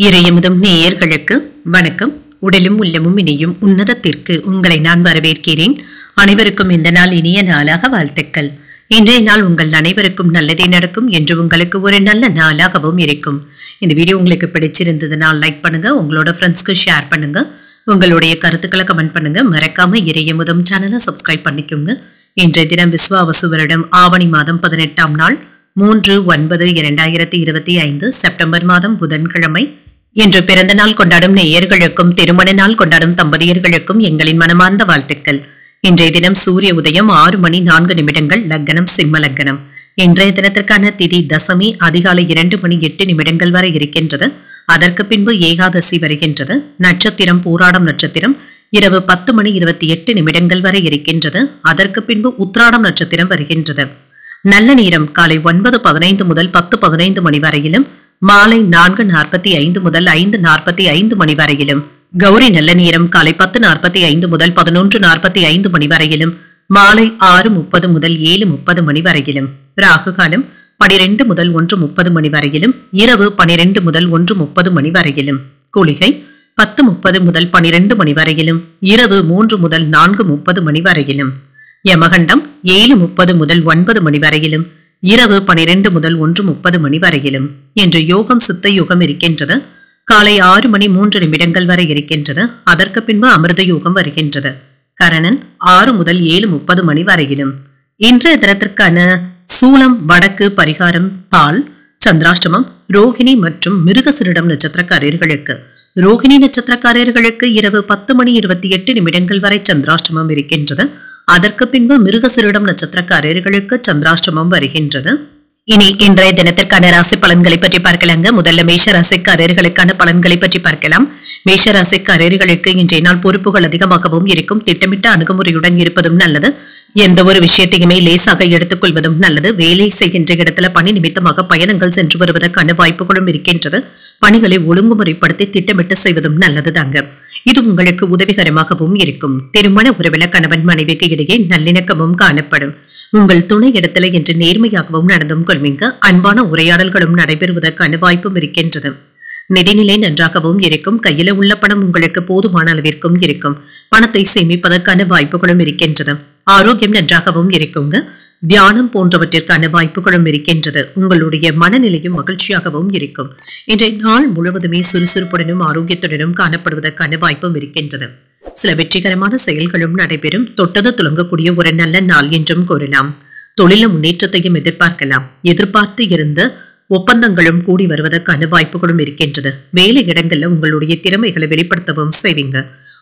இறையமுதும் நேயர்களுக்கு வணக்கம். உடலும் உள்ளமும் இணையும் உன்னதத்திற்கு உங்களை நான் வரவேற்கிறேன். அனைவருக்கும் இந்த நாள் இனிய நாளாக வாழ்த்துக்கள். இன்றைய நாள் உங்கள் அனைவருக்கும் நல்லதே நடக்கும் என்று உங்களுக்கு ஒரு நல்ல நாளாகவும் இருக்கும். இந்த வீடியோ உங்களுக்கு பிடிச்சிருந்ததுனால் லைக் பண்ணுங்க, உங்களோட ஃப்ரெண்ட்ஸ்க்கு ஷேர் பண்ணுங்க, உங்களுடைய கருத்துக்களை கமெண்ட் பண்ணுங்க. மறக்காம இறையமுதும் சேனலை சப்ஸ்கிரைப் பண்ணிக்கோங்க. இன்றைய தினம் விஸ்வாவசு வருடம் ஆவணி மாதம் 18ஆம் நாள் 3/9/2025 செப்டம்பர் மாதம் புதன்கிழமை. இன்று பிறந்த நாள் கொண்டாடும் நேயர்களுக்கும் திருமண நாள் கொண்டாடும் தம்பதியர்களுக்கும் எங்களின் மனமார்ந்த வாழ்த்துக்கள். இன்றைய தினம் சூரிய உதயம் 6:04 லக்னம் சிம்ம லக்னம். இன்றைய தினத்திற்கான திதி தசமி அதிகாலை 2:08 வரை இருக்கின்றது. அதற்கு பின்பு ஏகாதசி வருகின்றது. நட்சத்திரம் பூராடம் நட்சத்திரம் இரவு 10:28 வரை இருக்கின்றது. அதற்கு பின்பு உத்திராடம் நட்சத்திரம் வருகின்றது. நல்ல நேரம் காலை 9:15 முதல் 10:15 மணி வரையிலும், மாலை 4:45 முதல் 5:45 மணி வரையிலும். கௌரி நல்ல நேரம் காலை 10:45 முதல் 11:45 மணி வரையிலும், மாலை 6:30 முதல் 7:30 மணி வரையிலும். ராகு காலம் 12 முதல் 1:30 மணி வரையிலும், இரவு 12 முதல் 1:30 மணி வரையிலும். குளிகை 10:30 முதல் 12 மணி வரையிலும், இரவு 3 முதல் 4:30 மணி வரையிலும். யமகண்டம் 7:30 முதல் 9 மணி வரையிலும், இரவு 12 முதல் 1:30 மணி வரையிலும். இன்று யோகம் சித்த யோகம் இருக்கின்றது. காலை 6:03 வரை இருக்கின்றது. அதற்கு பின்பு அமிர்த யோகம் வருகின்றது. கரணன் 6 முதல் 7:30 மணி வரையிலும். இன்றைய தினத்திற்கான சூலம் வடக்கு, பரிகாரம் பால். சந்திராஷ்டமம் ரோகிணி மற்றும் மிருகசிரிடம் நட்சத்திரக்காரர்களுக்கு. ரோகிணி நட்சத்திரக்காரர்களுக்கு இரவு 10:28 வரை சந்திராஷ்டமம் இருக்கின்றது. அதற்கு பின்பு மிருகசிரிடம் நட்சத்திரக்காரர்களுக்கு சந்திராஷ்டமம் வருகின்றது. இனி இன்றைய தினத்திற்கான ராசி பலன்களை பற்றி பார்க்கலாங்க. முதல்ல மேஷ ராசிக்காரர்களுக்கான பலன்களை பற்றி பார்க்கலாம். மேஷ ராசிக்காரர்களுக்கு இன்றைய நாள் பொறுப்புகள் அதிகமாகவும் இருக்கும். திட்டமிட்ட அணுகுமுறையுடன் இருப்பதும் நல்லது. எந்த ஒரு விஷயத்தையுமே லேசாக எடுத்துக் கொள்வதும் நல்லது. வேலை செய்கின்ற இடத்துல பணி நிமித்தமாக பயணங்கள் சென்று வருவதற்கான வாய்ப்புகளும் இருக்கின்றது. பணிகளை ஒழுங்குமுறைப்படுத்தி திட்டமிட்டு செய்வதும் நல்லது தாங்க. இது உங்களுக்கு உதவிகரமாகவும் இருக்கும். திருமண உறவில கணவன் மனைவிக்கு இடையே நல்லிணக்கமும் காணப்படும். உங்கள் துணை இடத்துல என்று நேர்மையாகவும் நடந்தும் கொள்வீங்க. அன்பான உரையாடல்களும் நடைபெறுவதற்கான வாய்ப்பும் இருக்கின்றது. நிதிநிலை நன்றாகவும் இருக்கும். கையில உள்ள பணம் உங்களுக்கு போதுமான அளவிற்கும் இருக்கும். பணத்தை சேமிப்பதற்கான வாய்ப்புகளும் இருக்கின்றது. ஆரோக்கியம் நன்றாகவும் இருக்குங்க. தியானம் போன்றவற்றிற்கான வாய்ப்புகளும் இருக்கின்றது. உங்களுடைய மனநிலையும் மகிழ்ச்சியாகவும் இருக்கும். இன்றைய நாள் முழுவதுமே சுறுசுறுப்புடனும் ஆரோக்கியத்துடனும் காணப்படுவதற்கான வாய்ப்பும் இருக்கின்றது. சில வெற்றிகரமான செயல்களும் நடைபெறும். தொட்டது துளங்கக்கூடிய ஒரு நல்ல நாள் என்றும் கூறலாம். தொழில முன்னேற்றத்தையும் எதிர்பார்க்கலாம். எதிர்பார்த்து இருந்த ஒப்பந்தங்களும் கூடி வருவதற்கான வாய்ப்புகளும் இருக்கின்றது. வேலை இடங்கள்ல உங்களுடைய திறமைகளை வெளிப்படுத்தவும் செய்வீங்க.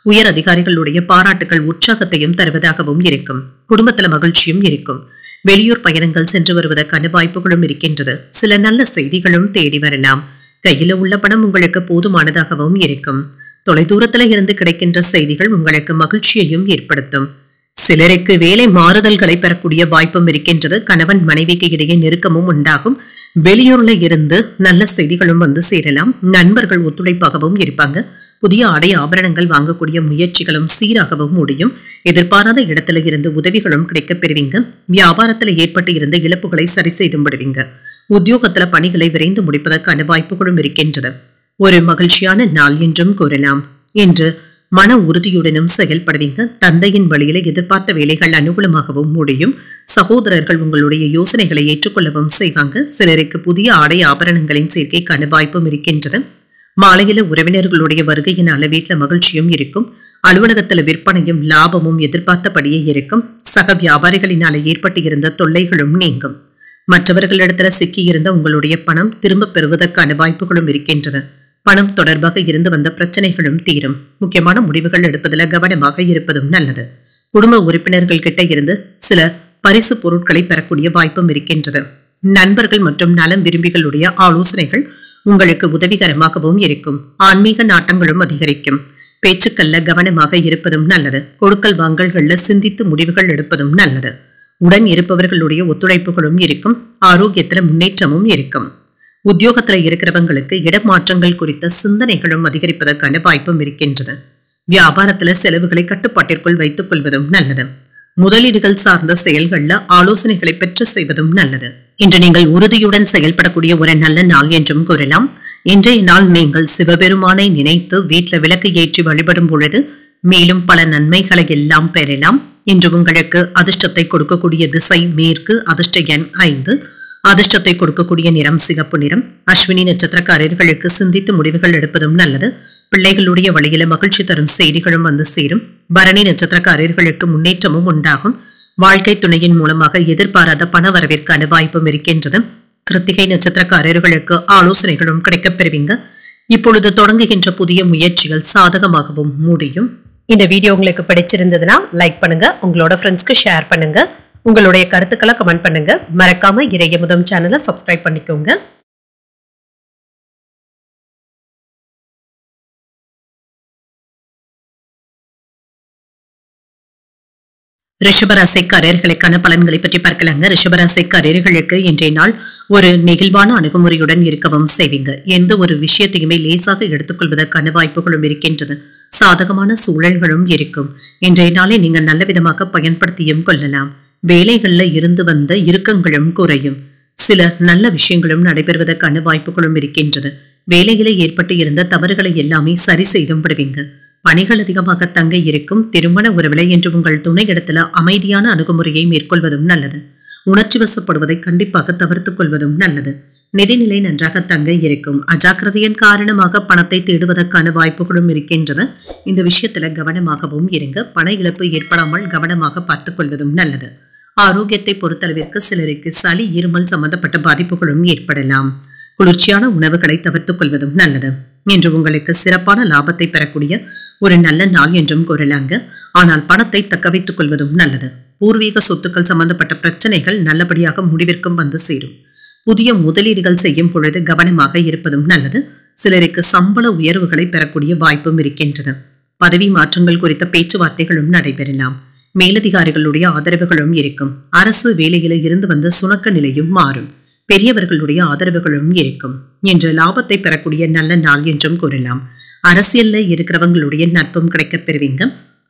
உயர் அதிகாரிகளுடைய பாராட்டுகள் உற்சாகத்தையும் தருவதாகவும் இருக்கும். குடும்பத்துல மகிழ்ச்சியும் இருக்கும். வெளியூர் பயணங்கள் சென்று வருவதற்கான வாய்ப்புகளும் இருக்கின்றது. சில நல்ல செய்திகளும் தேடி வரலாம். கையில உள்ள பணம் உங்களுக்கு போதுமானதாகவும் இருக்கும். தொலைதூரத்துல இருந்து கிடைக்கின்ற செய்திகள் உங்களுக்கு மகிழ்ச்சியையும் ஏற்படுத்தும். சிலருக்கு வேலை மாறுதல்களை பெறக்கூடிய வாய்ப்பும் இருக்கின்றது. கணவன் மனைவிக்கு இடையே நெருக்கமும் உண்டாகும். வெளியூர்ல இருந்து நல்ல செய்திகளும் வந்து சேரலாம். நண்பர்கள் ஒத்துழைப்பாகவும் இருப்பாங்க. புதிய ஆடை ஆபரணங்கள் வாங்கக்கூடிய முயற்சிகளும் சீராகவும் முடியும். எதிர்பாராத இடத்துல இருந்து உதவிகளும் கிடைக்க பெறுவீங்க. வியாபாரத்துல ஏற்பட்டு இருந்த இழப்புகளை சரி செய்து விடுவீங்க. உத்தியோகத்துல பணிகளை விரைந்து முடிப்பதற்கான வாய்ப்புகளும் இருக்கின்றது. ஒரு மகிழ்ச்சியான நாள் என்றும் கூறலாம். இன்று மன உறுதியுடனும் செயல்படுவீங்க. தந்தையின் வழியில எதிர்பார்த்த வேலைகள் அனுகூலமாகவும் முடியும். சகோதரர்கள் உங்களுடைய யோசனைகளை ஏற்றுக்கொள்ளவும் செய்வாங்க. சிலருக்கு புதிய ஆடை ஆபரணங்களின் சேர்க்கைக்கான வாய்ப்பும் இருக்கின்றது. மாலையில உறவினர்களுடைய வருகையினால வீட்டுல மகிழ்ச்சியும் இருக்கும். அலுவலகத்துல விற்பனையும் லாபமும் எதிர்பார்த்தபடியே இருக்கும். சக வியாபாரிகளினால ஏற்பட்டு இருந்த தொல்லைகளும் நீங்கும். மற்றவர்களிடத்துல சிக்கி இருந்த உங்களுடைய பணம் திரும்ப பெறுவதற்கான வாய்ப்புகளும் இருக்கின்றது. பணம் தொடர்பாக இருந்து வந்த பிரச்சனைகளும் தீரும். முக்கியமான முடிவுகள் எடுப்பதில் கவனமாக இருப்பதும் நல்லது. குடும்ப உறுப்பினர்கள் கிட்ட இருந்து சில பரிசு பொருட்களை பெறக்கூடிய வாய்ப்பும் இருக்கின்றது. நண்பர்கள் மற்றும் நலம் விரும்பிகளுடைய ஆலோசனைகள் உங்களுக்கு உதவிகரமாகவும் இருக்கும். ஆன்மீக நாட்டங்களும் அதிகரிக்கும். பேச்சுக்கள்ல கவனமாக இருப்பதும் நல்லது. கொடுக்கல் வாங்கல்கள்ல சிந்தித்து முடிவுகள் எடுப்பதும் நல்லது. உடன் இருப்பவர்களுடைய ஒத்துழைப்புகளும் இருக்கும். ஆரோக்கியத்துல முன்னேற்றமும் இருக்கும். உத்தியோகத்துல இருக்கிறவங்களுக்கு இடமாற்றங்கள் குறித்த சிந்தனைகளும் அதிகரிப்பதற்கான வாய்ப்பும் இருக்கின்றது. வியாபாரத்துல செலவுகளை கட்டுப்பாட்டிற்குள் வைத்துக் கொள்வதும் நல்லது. முதலீடுகள் சார்ந்த செயல்கள்ல ஆலோசனைகளை பெற்று செய்வதும் நல்லது. இன்று நீங்கள் உறுதியுடன் செயல்படக்கூடிய ஒரு நல்ல நாள் என்றும் கூறலாம். இன்றைய நாள் நீங்கள் சிவபெருமானை நினைத்து வீட்டில் விளக்கு ஏற்றி வழிபடும் பொழுது மேலும் பல நன்மைகளை எல்லாம் பெறலாம். இன்று உங்களுக்கு அதிர்ஷ்டத்தை கொடுக்கக்கூடிய திசை மேற்கு, அதிர்ஷ்ட எண் 5, அதிர்ஷ்டத்தை கொடுக்கக்கூடிய நிறம் சிகப்பு நிறம். அஸ்வினி நட்சத்திரக்காரர்களுக்கு சிந்தித்து முடிவுகள் எடுப்பதும் நல்லது. பிள்ளைகளுடைய வழியில மகிழ்ச்சி தரும் செய்திகளும் வந்து சேரும். பரணி நட்சத்திரக்காரர்களுக்கு முன்னேற்றமும் உண்டாகும். வாழ்க்கை துணையின் மூலமாக எதிர்பாராத பண வரவிற்கான வாய்ப்பும் இருக்கின்றது. கிருத்திகை நட்சத்திரக்காரர்களுக்கு ஆலோசனைகளும் கிடைக்கப் பெறுவீங்க. இப்பொழுது தொடங்குகின்ற புதிய முயற்சிகள் சாதகமாகவும் முடியும். இந்த வீடியோ உங்களுக்கு பிடிச்சிருந்ததுன்னா லைக் பண்ணுங்க, உங்களோட ஃப்ரெண்ட்ஸ்க்கு ஷேர் பண்ணுங்க, உங்களுடைய கருத்துக்களை கமெண்ட் பண்ணுங்க. மறக்காம இறையமுதம் சேனலை சப்ஸ்கிரைப் பண்ணிக்கோங்க. ரிஷபராசிக்காரர்களுக்கான பலன்களை பற்றி பார்க்கலாங்க. ரிஷபராசிக்காரர்களுக்கு இன்றைய நாள் ஒரு நெகிழ்வான அணுகுமுறையுடன் இருக்கவும் செய்வீங்க. எந்த ஒரு விஷயத்தையுமே லேசாக எடுத்துக்கொள்வதற்கான வாய்ப்புகளும் இருக்கின்றது. சாதகமான சூழல்களும் இருக்கும். இன்றைய நாளை நீங்க நல்ல விதமாக பயன்படுத்தியும் கொள்ளலாம். வேலைகள்ல இருந்து வந்த இறுக்கங்களும் குறையும். சில நல்ல விஷயங்களும் நடைபெறுவதற்கான வாய்ப்புகளும் இருக்கின்றது. வேலையில ஏற்பட்டு இருந்த தவறுகளை எல்லாமே சரி செய்தும் விடுவீங்க. பணிகள் அதிகமாக தங்க இருக்கும். திருமண உறவில என்று உங்கள் துணை இடத்துல அமைதியான அணுகுமுறையை மேற்கொள்வதும் நல்லது. உணர்ச்சி வசப்படுவதை கண்டிப்பாக தவிர்த்துக் கொள்வதும் நல்லது. நிதிநிலை நன்றாக தங்க இருக்கும். அஜாக்கிரதையின் காரணமாக பணத்தை தேடுவதற்கான வாய்ப்புகளும் இருக்கின்றன. இந்த விஷயத்துல கவனமாகவும் இருங்க. பண இழப்பு ஏற்படாமல் கவனமாக பார்த்துக் கொள்வதும் நல்லது. ஆரோக்கியத்தை பொறுத்தளவிற்கு சிலருக்கு சளி, இருமல் சம்பந்தப்பட்ட பாதிப்புகளும் ஏற்படலாம். குளிர்ச்சியான உணவுகளை தவிர்த்துக் கொள்வதும் நல்லது. இன்று உங்களுக்கு சிறப்பான லாபத்தை பெறக்கூடிய ஒரு நல்ல நாள் என்றும் கூறலாங்க. ஆனால் பணத்தை தக்க வைத்துக் கொள்வதும் நல்லது. பூர்வீக சொத்துக்கள் சம்பந்தப்பட்ட பிரச்சனைகள் நல்லபடியாக முடிவிற்கும் வந்து சேரும். புதிய முதலீடுகள் செய்யும் பொழுது கவனமாக இருப்பதும் நல்லது. சிலருக்கு சம்பள உயர்வுகளை பெறக்கூடிய வாய்ப்பும் இருக்கின்றது. பதவி மாற்றங்கள் குறித்த பேச்சுவார்த்தைகளும் நடைபெறலாம். மேலதிகாரிகளுடைய ஆதரவுகளும் இருக்கும். அரசு வேலையில இருந்து வந்த சுணக்க நிலையும் மாறும். பெரியவர்களுடைய ஆதரவுகளும் இருக்கும். இன்று லாபத்தை பெறக்கூடிய நல்ல நாள் என்றும் கூறலாம். அரசியல்ல இருக்கிறவங்களுடைய நட்பும் கிடைக்கப் பெறுவீங்க.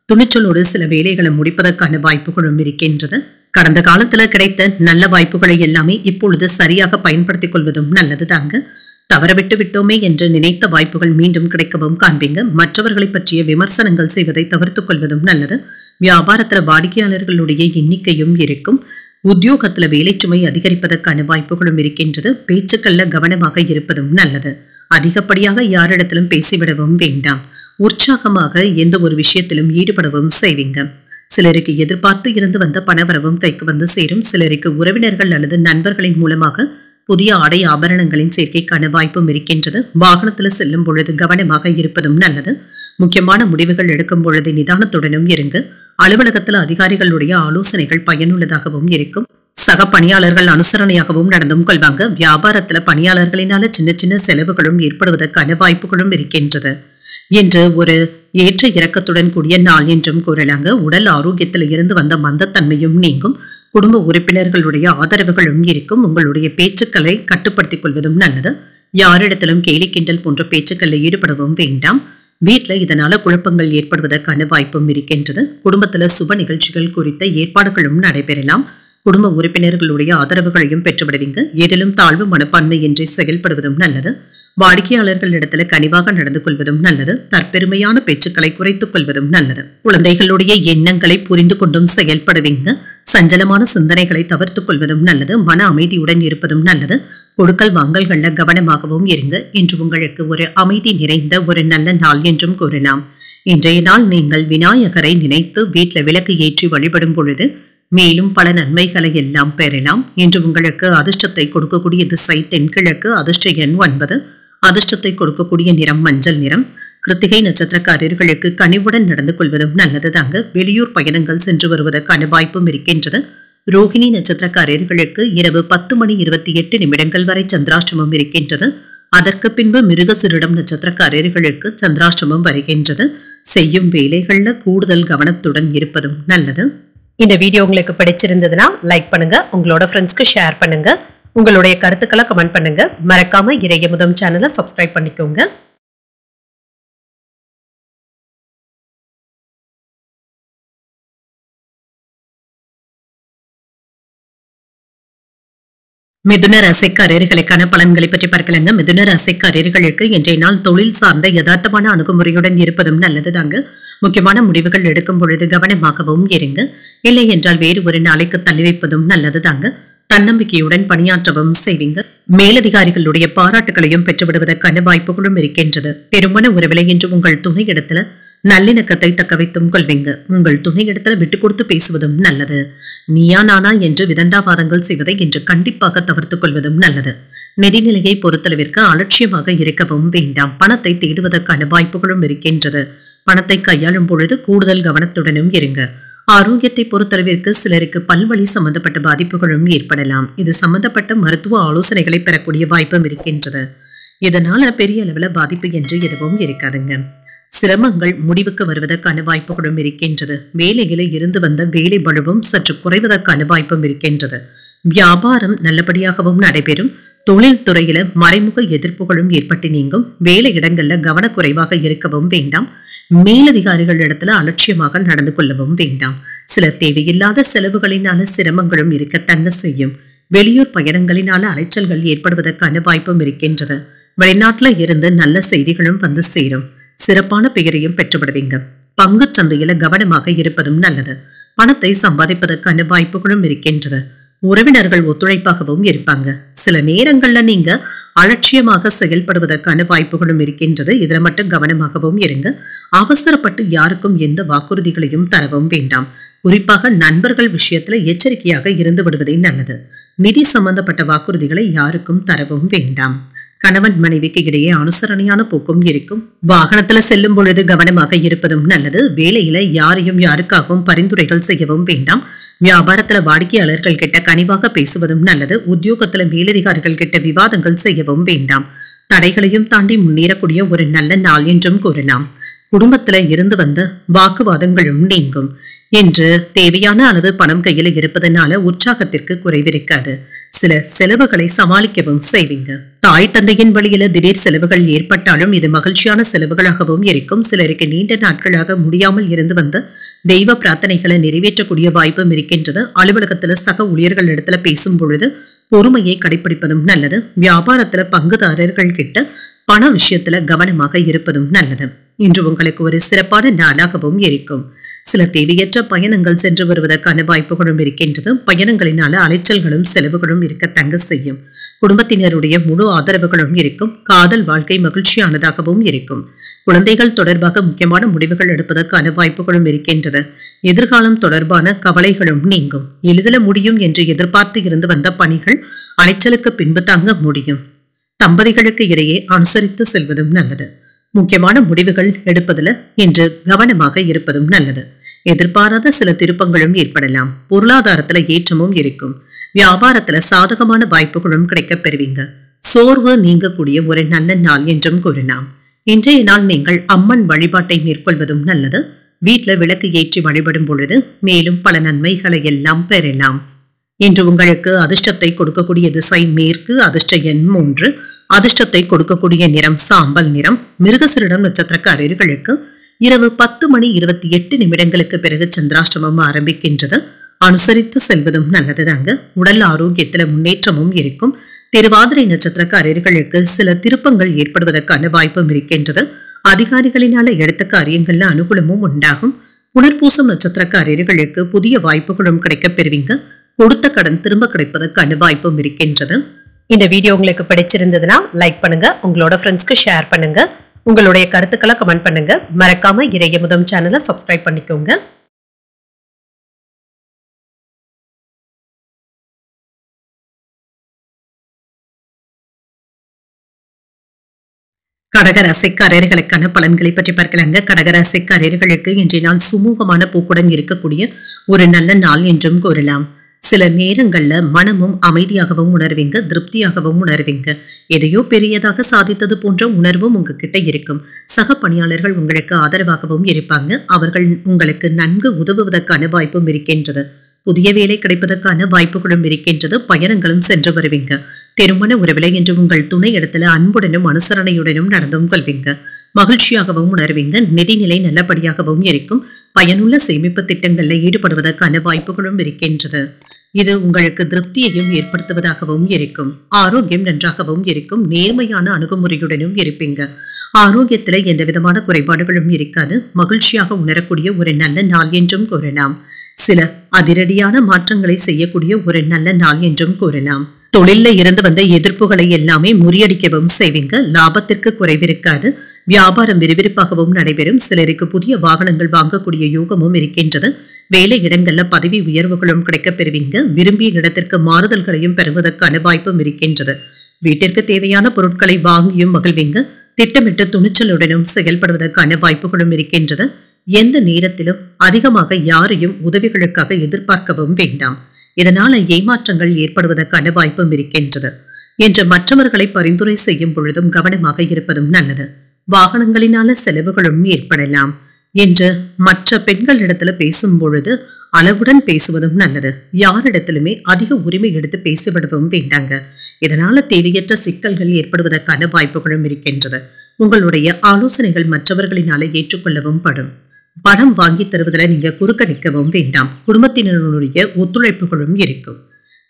துணிச்சலோடு சில வேலைகளை முடிப்பதற்கான வாய்ப்புகளும் இருக்கின்றது. கடந்த காலத்துல கிடைத்த நல்ல வாய்ப்புகளை எல்லாமே இப்பொழுது சரியாக பயன்படுத்திக் கொள்வதும் நல்லது தாங்க. தவறவிட்டு விட்டோமே என்று நினைத்த வாய்ப்புகள் மீண்டும் கிடைக்கவும் காண்பீங்க. மற்றவர்களை பற்றிய விமர்சனங்கள் செய்வதை தவிர்த்துக் கொள்வதும் நல்லது. வியாபாரத்துல வாடிக்கையாளர்களுடைய எண்ணிக்கையும் இருக்கும். உத்தியோகத்துல வேலை சுமை அதிகரிப்பதற்கான வாய்ப்புகளும் இருக்கின்றது. பேச்சுக்கள்ல கவனமாக இருப்பதும் நல்லது. அதிகப்படியாக யாரிடத்திலும் பேசிவிடவும் வேண்டாம். உற்சாகமாக எந்த ஒரு விஷயத்திலும் ஈடுபடவும் செய்வீங்க. சிலருக்கு எதிர்பார்த்து இருந்து வந்த பணவரவும் கைக்கு வந்து சேரும். சிலருக்கு உறவினர்கள் அல்லது நண்பர்களின் மூலமாக புதிய ஆடை ஆபரணங்களின் சேர்க்கைக்கான வாய்ப்பும் இருக்கின்றது. வாகனத்துல செல்லும் பொழுது கவனமாக இருப்பதும் நல்லது. முக்கியமான முடிவுகள் எடுக்கும் பொழுது நிதானத்துடனும் இருங்க. அலுவலகத்தில் அதிகாரிகளுடைய ஆலோசனைகள் பயனுள்ளதாகவும் இருக்கும். சக பணியாளர்கள் அனுசரணையாகவும் நடந்தும் கொள்வாங்க. வியாபாரத்துல பணியாளர்களினால சின்ன சின்ன செலவுகளும் ஏற்படுவதற்கான வாய்ப்புகளும் இருக்கின்றது. என்று ஒரு ஏற்ற இறக்கத்துடன் கூடிய நாள் என்றும் கூறலாங்க. உடல் ஆரோக்கியத்தில் இருந்து வந்த மந்தத்தன்மையும் நீங்கும். குடும்ப உறுப்பினர்களுடைய ஆதரவுகளும் இருக்கும். உங்களுடைய பேச்சுக்களை கட்டுப்படுத்திக் கொள்வதும் நல்லது. யாரிடத்திலும் கேலி கிண்டல் போன்ற பேச்சுக்களில் ஈடுபடவும் வேண்டாம். வீட்டுல இதனால குழப்பங்கள் ஏற்படுவதற்கான வாய்ப்பும் இருக்கின்றது. குடும்பத்துல சுப நிகழ்ச்சிகள் குறித்த ஏற்பாடுகளும் நடைபெறலாம். குடும்ப உறுப்பினர்களுடைய ஆதரவுகளையும் பெற்றுவிடுவீங்க. எதிலும் தாழ்வு மனப்பான்மையின்றி செயல்படுவதும் நல்லது. வாடிக்கையாளர்களிடத்துல கனிவாக நடந்து கொள்வதும் நல்லது. தற்பெருமையான பேச்சுக்களை குறைத்துக் கொள்வதும் நல்லது. குழந்தைகளுடைய எண்ணங்களை புரிந்து கொண்டும் செயல்படுவீங்க. சஞ்சலமான சிந்தனைகளை தவிர்த்துக் கொள்வதும் நல்லது. மன அமைதியுடன் இருப்பதும் நல்லது. கொடுக்கல் வாங்கல்கள்ல கவனமாகவும் இருங்க. இன்று உங்களுக்கு ஒரு அமைதி நிறைந்த ஒரு நல்ல நாள் என்றும் கூறலாம். இன்றைய நாள் நீங்கள் விநாயகரை நினைத்து வீட்டில் விளக்கு ஏற்றி வழிபடும் பொழுது மேலும் பல நன்மைகளை எல்லாம் பெறலாம். இன்று உங்களுக்கு அதிர்ஷ்டத்தை கொடுக்கக்கூடிய திசை தென்கிழக்கு, அதிர்ஷ்ட எண் 9, அதிர்ஷ்டத்தை கொடுக்கக்கூடிய நிறம் மஞ்சள் நிறம். கிருத்திகை நட்சத்திரக்காரர்களுக்கு கனிவுடன் நடந்து கொள்வதும் நல்லது தாங்க. வெளியூர் பயணங்கள் சென்று வருவதற்கான வாய்ப்பும் இருக்கின்றது. ரோகிணி நட்சத்திரக்காரர்களுக்கு இரவு 10:28 வரை சந்திராஷ்டமம் இருக்கின்றது. அதற்கு பின்பு மிருகசிரிடம் நட்சத்திரக்காரர்களுக்கு சந்திராஷ்டமம் வருகின்றது. செய்யும் வேலைகள்ல கூடுதல் கவனத்துடன் இருப்பதும் நல்லது. இந்த வீடியோ உங்களுக்கு பிடிச்சிருந்ததுன்னா லைக் பண்ணுங்க, உங்களோட ஃப்ரெண்ட்ஸ்க்கு ஷேர் பண்ணுங்க, உங்களுடைய கருத்துக்களை கமெண்ட் பண்ணுங்க. மறக்காம இறையமுதம் சேனலை சப்ஸ்கிரைப் பண்ணிக்கோங்க. மிதுன ராசிக்காரர்களுக்கான பலன்களை பற்றி பார்க்கலாங்க. மிதுன ராசிக்காரர்களுக்கு இன்றைய நாள் தொழில் சார்ந்த யதார்த்தமான அணுகுமுறையுடன் இருப்பதும் நல்லதுதாங்க. முக்கியமான முடிவுகள் எடுக்கும் பொழுது கவனமாகவும் இருங்க. இல்லை என்றால் வேறு ஒரு நாளைக்கு தள்ளி வைப்பதும் நல்லதுதாங்க. தன்னம்பிக்கையுடன் பணியாற்றவும் செய்வீங்க. மேலதிகாரிகளுடைய பாராட்டுகளையும் பெற்றுவிடுவதற்கான வாய்ப்புகளும் இருக்கின்றது. திருமண உறவிலை என்று உங்கள் துணை இடத்துல நல்லிணக்கத்தை தக்க வைத்தும் கொள்வீங்க. உங்கள் துணை இடத்துல விட்டு கொடுத்து பேசுவதும் நல்லது. நீயா நானா என்று விதண்டாவாதங்கள் செய்வதை இன்று கண்டிப்பாக தவிர்த்துக் கொள்வதும் நல்லது. நிதிநிலையை பொறுத்தளவிற்கு அலட்சியமாக இருக்கவும் வேண்டாம். பணத்தை தேடுவதற்கான வாய்ப்புகளும் இருக்கின்றது. பணத்தை கையாளும் பொழுது கூடுதல் கவனத்துடனும் இருங்க. ஆரோக்கியத்தை பொறுத்தளவிற்கு சிலருக்கு பல்வழி சம்பந்தப்பட்ட பாதிப்புகளும் ஏற்படலாம். இது சம்பந்தப்பட்ட மருத்துவ ஆலோசனைகளை பெறக்கூடிய வாய்ப்பும் இருக்கின்றது. இதனால பெரிய அளவுல பாதிப்பு என்று எதுவும் இருக்காதுங்க. சிரமங்கள் முடிவுக்கு வருவதற்கான வாய்ப்புகளும் இருக்கின்றது. வேலையில இருந்து வந்த வேலை பளுவும் சற்று குறைவதற்கான வாய்ப்பும் இருக்கின்றது. வியாபாரம் நல்லபடியாகவும் நடைபெறும். தொழில் துறையில மறைமுக எதிர்ப்புகளும் ஏற்பட்டு நீங்கும். வேலை இடங்கள்ல கவனக்குறைவாக இருக்கவும் வேண்டாம். மேலதிகாரிகள் இடத்துல அலட்சியமாக நடந்து கொள்ளவும் வேண்டாம். சில தேவையில்லாத செலவுகளினால சிரமங்களும் இருக்கத்தங்க செய்யும். வெளியூர் பயணங்களினால அலைச்சல்கள் ஏற்படுவதற்கான வாய்ப்பும் இருக்கின்றது. வெளிநாட்டுல இருந்து நல்ல செய்திகளும் வந்து சேரும். சிறப்பான பெயரையும் பெற்றுவிடுவீங்க. பங்கு சந்தையில கவனமாக இருப்பதும் நல்லது. பணத்தை சம்பாதிப்பதற்கான வாய்ப்புகளும் இருக்கின்றது. உறவினர்கள் ஒத்துழைப்பாகவும் இருப்பாங்க. சில நேரங்கள்ல நீங்க அலட்சியமாக செயல்படுவதற்கான வாய்ப்புகளும் இருக்கின்றது. இதுல மட்டும் கவனமாகவும் இருங்க. அவசரப்பட்டு யாருக்கும் எந்த வாக்குறுதிகளையும் தரவும் வேண்டாம். குறிப்பாக நண்பர்கள் விஷயத்துல எச்சரிக்கையாக இருந்து விடுவதே நல்லது. நிதி சம்பந்தப்பட்ட வாக்குறுதிகளை யாருக்கும் தரவும் வேண்டாம். கணவன் மனைவிக்கு இடையே அனுசரணையான போக்கும் இருக்கும். வாகனத்துல செல்லும் பொழுது கவனமாக இருப்பதும் நல்லது. வேலையில யாரையும் யாருக்காகவும் பரிந்துரைகள் செய்யவும் வேண்டாம். வியாபாரத்துல வாடிக்கையாளர்கள் கிட்ட கனிவாக பேசுவதும் நல்லது. உத்தியோகத்துல மேலதிகாரிகள் கிட்ட விவாதங்கள் செய்யவும் வேண்டாம். தடைகளையும் தாண்டி முன்னேறக்கூடிய ஒரு நல்ல நாள் என்றும் கூறலாம். குடும்பத்துல இருந்து வந்த வாக்குவாதங்களும் நீங்கும். என்று தேவையான அளவு பணம் கையில இருப்பதனால உற்சாகத்திற்கு குறைவிருக்காது. சில செலவுகளை சமாளிக்கவும் செய்வீங்க. தாய் தந்தையின் வழியில திடீர் செலவுகள் ஏற்பட்டாலும் இது மகிழ்ச்சியான செலவுகளாகவும் இருக்கும். சிலருக்கு நீண்ட நாட்களாக முடியாமல் இருந்து வந்த தெய்வ பிரார்த்தனைகளை நிறைவேற்றக்கூடிய வாய்ப்பும் இருக்கின்றது. அலுவலகத்துல சக ஊழியர்கள் இடத்துல பேசும் பொழுது பொறுமையை கடைபிடிப்பதும் நல்லது. வியாபாரத்துல பங்குதாரர்கள் கிட்ட பண விஷயத்துல கவனமாக இருப்பதும் நல்லது. இன்று உங்களுக்கு ஒரு சிறப்பான நாளாகவும் இருக்கும். சில தேவையற்ற பயணங்கள் சென்று வருவதற்கான வாய்ப்புகளும் இருக்கின்றது. பயணங்களினால அலைச்சல்களும் செலவுகளும் இருக்க தங்க செய்யும். குடும்பத்தினருடைய முழு ஆதரவுகளும் இருக்கும். காதல் வாழ்க்கை மகிழ்ச்சியானதாகவும் இருக்கும். குழந்தைகள் தொடர்பாக முக்கியமான முடிவுகள் எடுப்பதற்கான வாய்ப்புகளும் இருக்கின்றது. எதிர்காலம் தொடர்பான கவலைகளும் நீங்கும். எளிதில் முடியும் என்று எதிர்பார்த்து இருந்து வந்த பணிகள் அலைச்சலுக்கு பின்பு தாங்க முடியும். தம்பதிகளுக்கு இடையே அனுசரித்து செல்வதும் நல்லது. முக்கியமான முடிவுகள் எடுப்பதில் இன்று கவனமாக இருப்பதும் நல்லது. எதிர்பாராத சில திருப்பங்களும் ஏற்படலாம். பொருளாதாரத்துல ஏற்றமும் இருக்கும். வியாபாரத்துல சாதகமான வாய்ப்புகளும் கிடைக்கப் பெறுவீங்க. சோர்வு நீங்கக்கூடிய ஒரு நல்ல நாள் என்றும் கூறலாம். இன்றைய நாள் நீங்கள் அம்மன் வழிபாட்டை மேற்கொள்வதும் நல்லது. வீட்டுல விளக்கு ஏற்றி வழிபடும் பொழுது மேலும் பல நன்மைகளை எல்லாம் பெறலாம். இன்று உங்களுக்கு அதிர்ஷ்டத்தை கொடுக்கக்கூடிய திசை மேற்கு. அதிர்ஷ்ட எண் 3. அதிர்ஷ்டத்தை கொடுக்கக்கூடிய நிறம் சாம்பல் நிறம். மிருகசீரிடம் நட்சத்திரக்காரர்களுக்கு இரவு 10:28 பிறகு சந்திராஷ்டமம் ஆரம்பிக்கின்றது. அனுசரித்து செல்வதும் நல்லதுதாங்க. உடல் ஆரோக்கியத்துல முன்னேற்றமும் இருக்கும். திருவாதிரை நட்சத்திரக்காரர்களுக்கு சில திருப்பங்கள் ஏற்படுவதற்கான வாய்ப்பும் இருக்கின்றது. அதிகாரிகளினால எடுத்த காரியங்கள்ல அனுகூலமும் உண்டாகும். புனர்பூசம் நட்சத்திரக்காரர்களுக்கு புதிய வாய்ப்புகளும் கிடைக்கப் பெறுவீங்க. கொடுத்த கடன் திரும்ப கிடைப்பதற்கான வாய்ப்பும் இருக்கின்றது. இந்த வீடியோ உங்களுக்கு பிடிச்சிருந்ததுன்னா லைக் பண்ணுங்க. உங்களோட ஃப்ரெண்ட்ஸ்க்கு ஷேர் பண்ணுங்க. உங்களுடைய கருத்துக்களை கமெண்ட் பண்ணுங்க. மறக்காம இறையமுதம் சேனலை சப்ஸ்கிரைப் பண்ணிக்கோங்க. கடகராசிக்காரர்களுக்கான பலன்களை பற்றி பார்க்கலாங்க. கடகராசிக்காரர்களுக்கு இன்றைய நாள் சுமூகமான போக்குடன் இருக்கக்கூடிய ஒரு நல்ல நாள் என்றும் கூறலாம். சில நேரங்கள்ல மனமும் அமைதியாகவும் உணர்வீங்க. திருப்தியாகவும் உணர்வீங்க. எதையோ பெரியதாக சாதித்தது போன்ற உணர்வும் உங்ககிட்ட இருக்கும். சக பணியாளர்கள் உங்களுக்கு ஆதரவாகவும் இருப்பாங்க. அவர்கள் உங்களுக்கு நன்கு உதவுவதற்கான வாய்ப்பும் இருக்கின்றது. புதிய வேலை கிடைப்பதற்கான வாய்ப்புகளும் இருக்கின்றது. பயணங்களும் சென்று வருவீங்க. திருமண உறவிலை என்று உங்கள் துணை இடத்துல அன்புடனும் அனுசரணையுடனும் நடந்தும் கொள்வீங்க. மகிழ்ச்சியாகவும் உணர்வீங்க. நிதிநிலை நல்லபடியாகவும் இருக்கும். பயனுள்ள சேமிப்பு திட்டங்களில் ஈடுபடுவதற்கான வாய்ப்புகளும் இருக்கின்றது. இது உங்களுக்கு திருப்தியையும் ஏற்படுத்துவதாகவும் இருக்கும். ஆரோக்கியம் நன்றாகவும் இருக்கும். நேர்மையான அணுகுமுறையுடனும் இருப்பீங்க. ஆரோக்கியத்துல எந்த விதமான குறைபாடுகளும் இருக்காது. மகிழ்ச்சியாக உணரக்கூடிய ஒரு நல்ல நாள் என்றும் கூறலாம். சில அதிரடியான மாற்றங்களை செய்யக்கூடிய ஒரு நல்ல நாள் என்றும் கூறலாம். தொழில்ல இருந்து வந்த எதிர்ப்புகளை எல்லாமே முறியடிக்கவும் செய்வீங்க. லாபத்திற்கு குறைவிருக்காது. வியாபாரம் விறுவிறுப்பாகவும் நடைபெறும். சிலருக்கு புதிய வாகனங்கள் வாங்கக்கூடிய யோகமும் இருக்கின்றது. வேலை இடங்கள்ல பதவி உயர்வுகளும் கிடைக்கப் பெறுவீங்க. விரும்பிய இடத்திற்கு மாறுதல்களையும் பெறுவதற்கான வாய்ப்பும் இருக்கின்றது. வீட்டிற்கு தேவையான பொருட்களை வாங்கியும் மகிழ்வீங்க. திட்டமிட்டு துணிச்சலுடனும் செயல்படுவதற்கான வாய்ப்புகளும் இருக்கின்றது. எந்த நேரத்திலும் அதிகமாக யாரையும் உதவிகளுக்காக எதிர்பார்க்கவும் வேண்டாம். இதனால ஏமாற்றங்கள் ஏற்படுவதற்கான வாய்ப்பும் இருக்கின்றது. என்று மற்றவர்களை பரிந்துரை செய்யும் பொழுதும் கவனமாக இருப்பதும் நல்லது. வாகனங்களினால செலவுகளும் ஏற்படலாம். என்று மற்ற பெண்களிடத்துல பேசும் பொழுது அளவுடன் பேசுவதும் நல்லது. யாரிடத்திலுமே அதிக உரிமை எடுத்து பேசிவிடவும் வேண்டாங்க. இதனால தேவையற்ற சிக்கல்கள் ஏற்படுவதற்கான வாய்ப்புகளும் இருக்கின்றது. உங்களுடைய ஆலோசனைகள் மற்றவர்களினால ஏற்றுக்கொள்ளவும் படும். பணம் வாங்கி தருவதில் நீங்க குறுக்க நிற்கவும் வேண்டாம். குடும்பத்தினருடைய ஒத்துழைப்புகளும் இருக்கும்.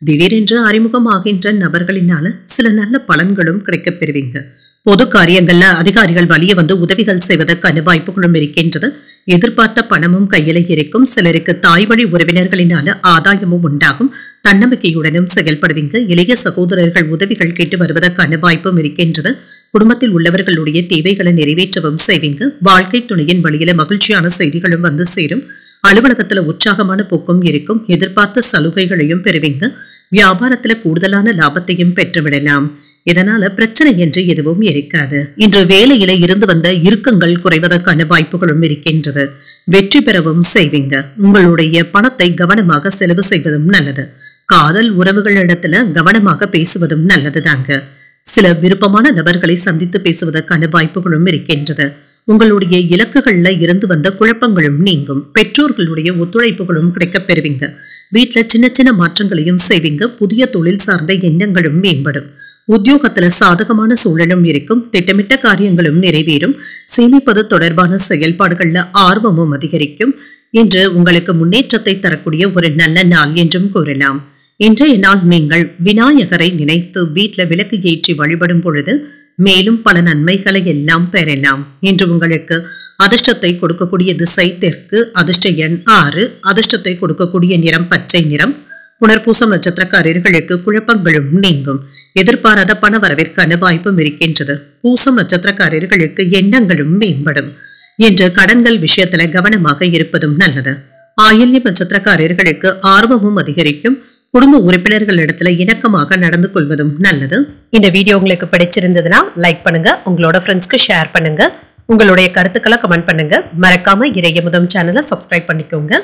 திடீரென்று அறிமுகமாகின்ற நபர்களினால சில நல்ல பலன்களும் கிடைக்கப் பெறுவீங்க. பொது காரியங்கள்ல அதிகாரிகள் வழிய வந்து உதவிகள் செய்வதற்கான வாய்ப்புகளும் இருக்கின்றது. எதிர்பார்த்த பணமும் கையில இருக்கும். சிலருக்கு தாய் வழி உறவினர்களினால ஆதாயமும் உண்டாகும். தன்னம்பிக்கையுடனும் செயல்படுவீங்க. இளைய சகோதரர்கள் உதவிகள் கேட்டு வருவதற்கான வாய்ப்பும் இருக்கின்றது. குடும்பத்தில் உள்ளவர்களுடைய தேவைகளை நிறைவேற்றவும் செய்வீங்க. வாழ்க்கை துணையின் வழியில மகிழ்ச்சியான செய்திகளும் வந்து சேரும். அலுவலகத்துல உற்சாகமான போக்கும் இருக்கும். எதிர்பார்த்த சலுகைகளையும் பெறுவீங்க. வியாபாரத்துல கூடுதலான லாபத்தையும் பெற்றுவிடலாம். இதனால பிரச்சனை என்று எதுவும் இருக்காது. இன்று வேலையில இருந்து வந்த இறுக்கங்கள் குறைவதற்கான வாய்ப்புகளும் இருக்கின்றது. வெற்றி பெறவும் செய்வீங்க. உங்களுடைய பணத்தை கவனமாக செலவு செய்வதும் நல்லது. காதல் உறவுகளிடத்துல கவனமாக பேசுவதும் நல்லதுதாங்க. சில விருப்பமான நபர்களை சந்தித்து பேசுவதற்கான வாய்ப்புகளும் இருக்கின்றது. உங்களுடைய இலக்குகள்ல இருந்து வந்த குழப்பங்களும் நீங்கும். பெற்றோர்களுடைய ஒத்துழைப்புகளும் கிடைக்கப் பெறுவீங்க. வீட்டுல சின்ன சின்ன மாற்றங்களையும் செய்வீங்க. புதிய தொழில் சார்ந்த எண்ணங்களும் மேம்படும். உத்தியோகத்துல சாதகமான சூழலும் இருக்கும். திட்டமிட்ட காரியங்களும் நிறைவேறும். சேமிப்பது தொடர்பான செயல்பாடுகள்ல ஆர்வமும் அதிகரிக்கும். இன்று உங்களுக்கு முன்னேற்றத்தை தரக்கூடிய ஒரு நல்ல நாள் என்றும் கூறலாம். இன்றைய நாள் நீங்கள் விநாயகரை நினைத்து வீட்டுல விளக்கு ஏற்றி வழிபடும் பொழுது மேலும் பல நன்மைகளை எல்லாம் பெறலாம். இன்று உங்களுக்கு அதிர்ஷ்டத்தை கொடுக்கக்கூடிய திசை தெற்கு. அதிர்ஷ்ட எண் 6. அதிர்ஷ்டத்தை கொடுக்கக்கூடிய நிறம் பச்சை நிறம். புனர்பூசம் நட்சத்திரக்காரர்களுக்கு குழப்பங்களும் நீங்கும். எதிர்பாராத பண வரவிற்கான வாய்ப்பும் இருக்கின்றது. பூசம் நட்சத்திரக்காரர்களுக்கு எண்ணங்களும் மேம்படும். என்று கடன்கள் விஷயத்துல கவனமாக இருப்பதும் நல்லது. ஆயில்யம் நட்சத்திரக்காரர்களுக்கு ஆர்வமும் அதிகரிக்கும். குடும்ப உறுப்பினர்களிடத்துல இணக்கமாக நடந்து கொள்வதும் நல்லது. இந்த வீடியோ உங்களுக்கு பிடிச்சிருந்ததுன்னா லைக் பண்ணுங்க. உங்களோட ஃப்ரெண்ட்ஸ்க்கு ஷேர் பண்ணுங்க. உங்களுடைய கருத்துக்களை கமெண்ட் பண்ணுங்க. மறக்காம இறையமுதம் சேனலை சப்ஸ்கிரைப் பண்ணிக்கோங்க.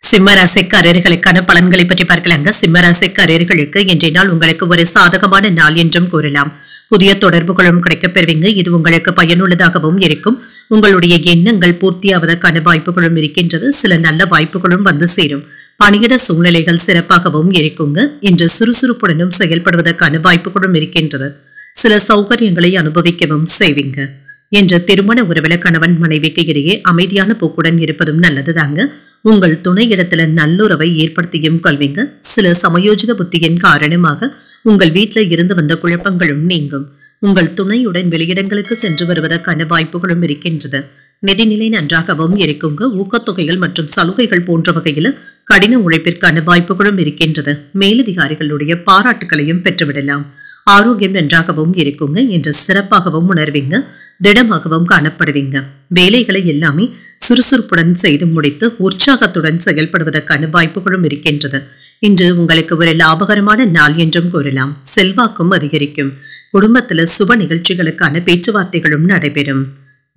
சிம்மராசிக்காரர்களுக்கான பலன்களை பற்றி பார்க்கலாங்க. சிம்மராசிக்காரர்களுக்கு இன்றைய நாள் உங்களுக்கு ஒரு சாதகமான நாள் என்றும் கூறலாம். புதிய தொடர்புகளும் கிடைக்கப் பெறுவீங்க. இது உங்களுக்கு பயனுள்ளதாகவும் இருக்கும். உங்களுடைய எண்ணங்கள் பூர்த்தியாவதற்கான வாய்ப்புகளும் இருக்கின்றது. சில நல்ல வாய்ப்புகளும் வந்து சேரும். பணியிட சூழ்நிலைகள் சிறப்பாகவும் இருக்குங்க. இன்று சுறுசுறுப்புடனும் செயல்படுவதற்கான வாய்ப்புகளும் இருக்கின்றது. சில சௌகரியங்களை அனுபவிக்கவும் செய்வீங்க. என்ற திருமண உறவில கணவன் மனைவிக்கு இடையே அமைதியான போக்குடன் இருப்பதும் நல்லதுதாங்க. உங்கள் துணையிடத்துல நல்லுறவை ஏற்படுத்தியும் கொள்வீங்க. சில சமயோஜித புத்தியின் காரணமாக உங்கள் வீட்டுல இருந்து வந்த குழப்பங்களும் நீங்கும். உங்கள் துணையுடன் வெளியிடங்களுக்கு சென்று வருவதற்கான வாய்ப்புகளும் இருக்கின்றது. நிதிநிலை நன்றாகவும் இருக்குங்க. ஊக்கத்தொகைகள் மற்றும் சலுகைகள் போன்ற வகையில கடின உழைப்பிற்கான வாய்ப்புகளும் இருக்கின்றது. மேலதிகாரிகளுடைய பாராட்டுகளையும் பெற்றுவிடலாம். ஆரோக்கியம் நன்றாகவும் இருக்குங்க. என்று சிறப்பாகவும் உணர்வீங்க. திடமாகவும் காணப்படுவீங்க. வேலைகளை எல்லாமே சுறுசுறுப்புடன் செய்து முடித்து உற்சாகத்துடன் செயல்படுவதற்கான வாய்ப்புகளும் இருக்கின்றது. இன்று உங்களுக்கு ஒரு லாபகரமான நாள் என்றும் கூறலாம். செல்வாக்கும் அதிகரிக்கும். குடும்பத்துல சுப நிகழ்ச்சிகளுக்கான பேச்சுவார்த்தைகளும் நடைபெறும்.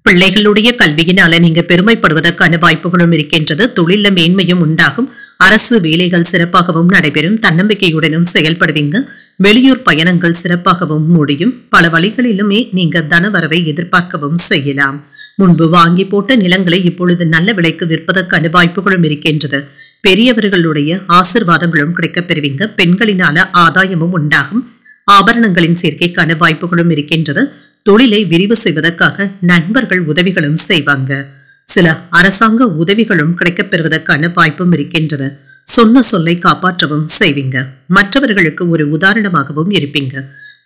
பிள்ளைகளுடைய கல்வியினால நீங்க பெருமைப்படுவதற்கான வாய்ப்புகளும் இருக்கின்றது. தொழில மேன்மையும் உண்டாகும். அரசு வேலைகள் சிறப்பாகவும் நடைபெறும். தன்னம்பிக்கையுடனும் செயல்படுவீங்க. வெளியூர் பயணங்கள் சிறப்பாகவும் முடியும். பல வழிகளிலுமே நீங்க தனவரவை எதிர்பார்க்கவும் செய்யலாம். முன்பு வாங்கி போட்ட நிலங்களை இப்பொழுது நல்ல விலைக்கு விற்பதற்கான வாய்ப்புகளும் இருக்கின்றது. பெரியவர்களுடைய ஆசிர்வாதங்களும் கிடைக்கப் பெறுவீங்க. பெண்களினால ஆதாயமும் உண்டாகும். ஆபரணங்களின் சேர்க்கைக்கான வாய்ப்புகளும் இருக்கின்றது. தொழிலை விரிவு செய்வதற்காக நண்பர்கள் உதவிகளும் செய்வாங்க. சில அரசாங்க உதவிகளும் கிடைக்கப் பெறுவதற்கான வாய்ப்பும் இருக்கின்றது. சொன்ன சொல்லை காப்பாற்றவும் செய்வீங்க. மற்றவர்களுக்கு ஒரு உதாரணமாகவும் இருப்பீங்க.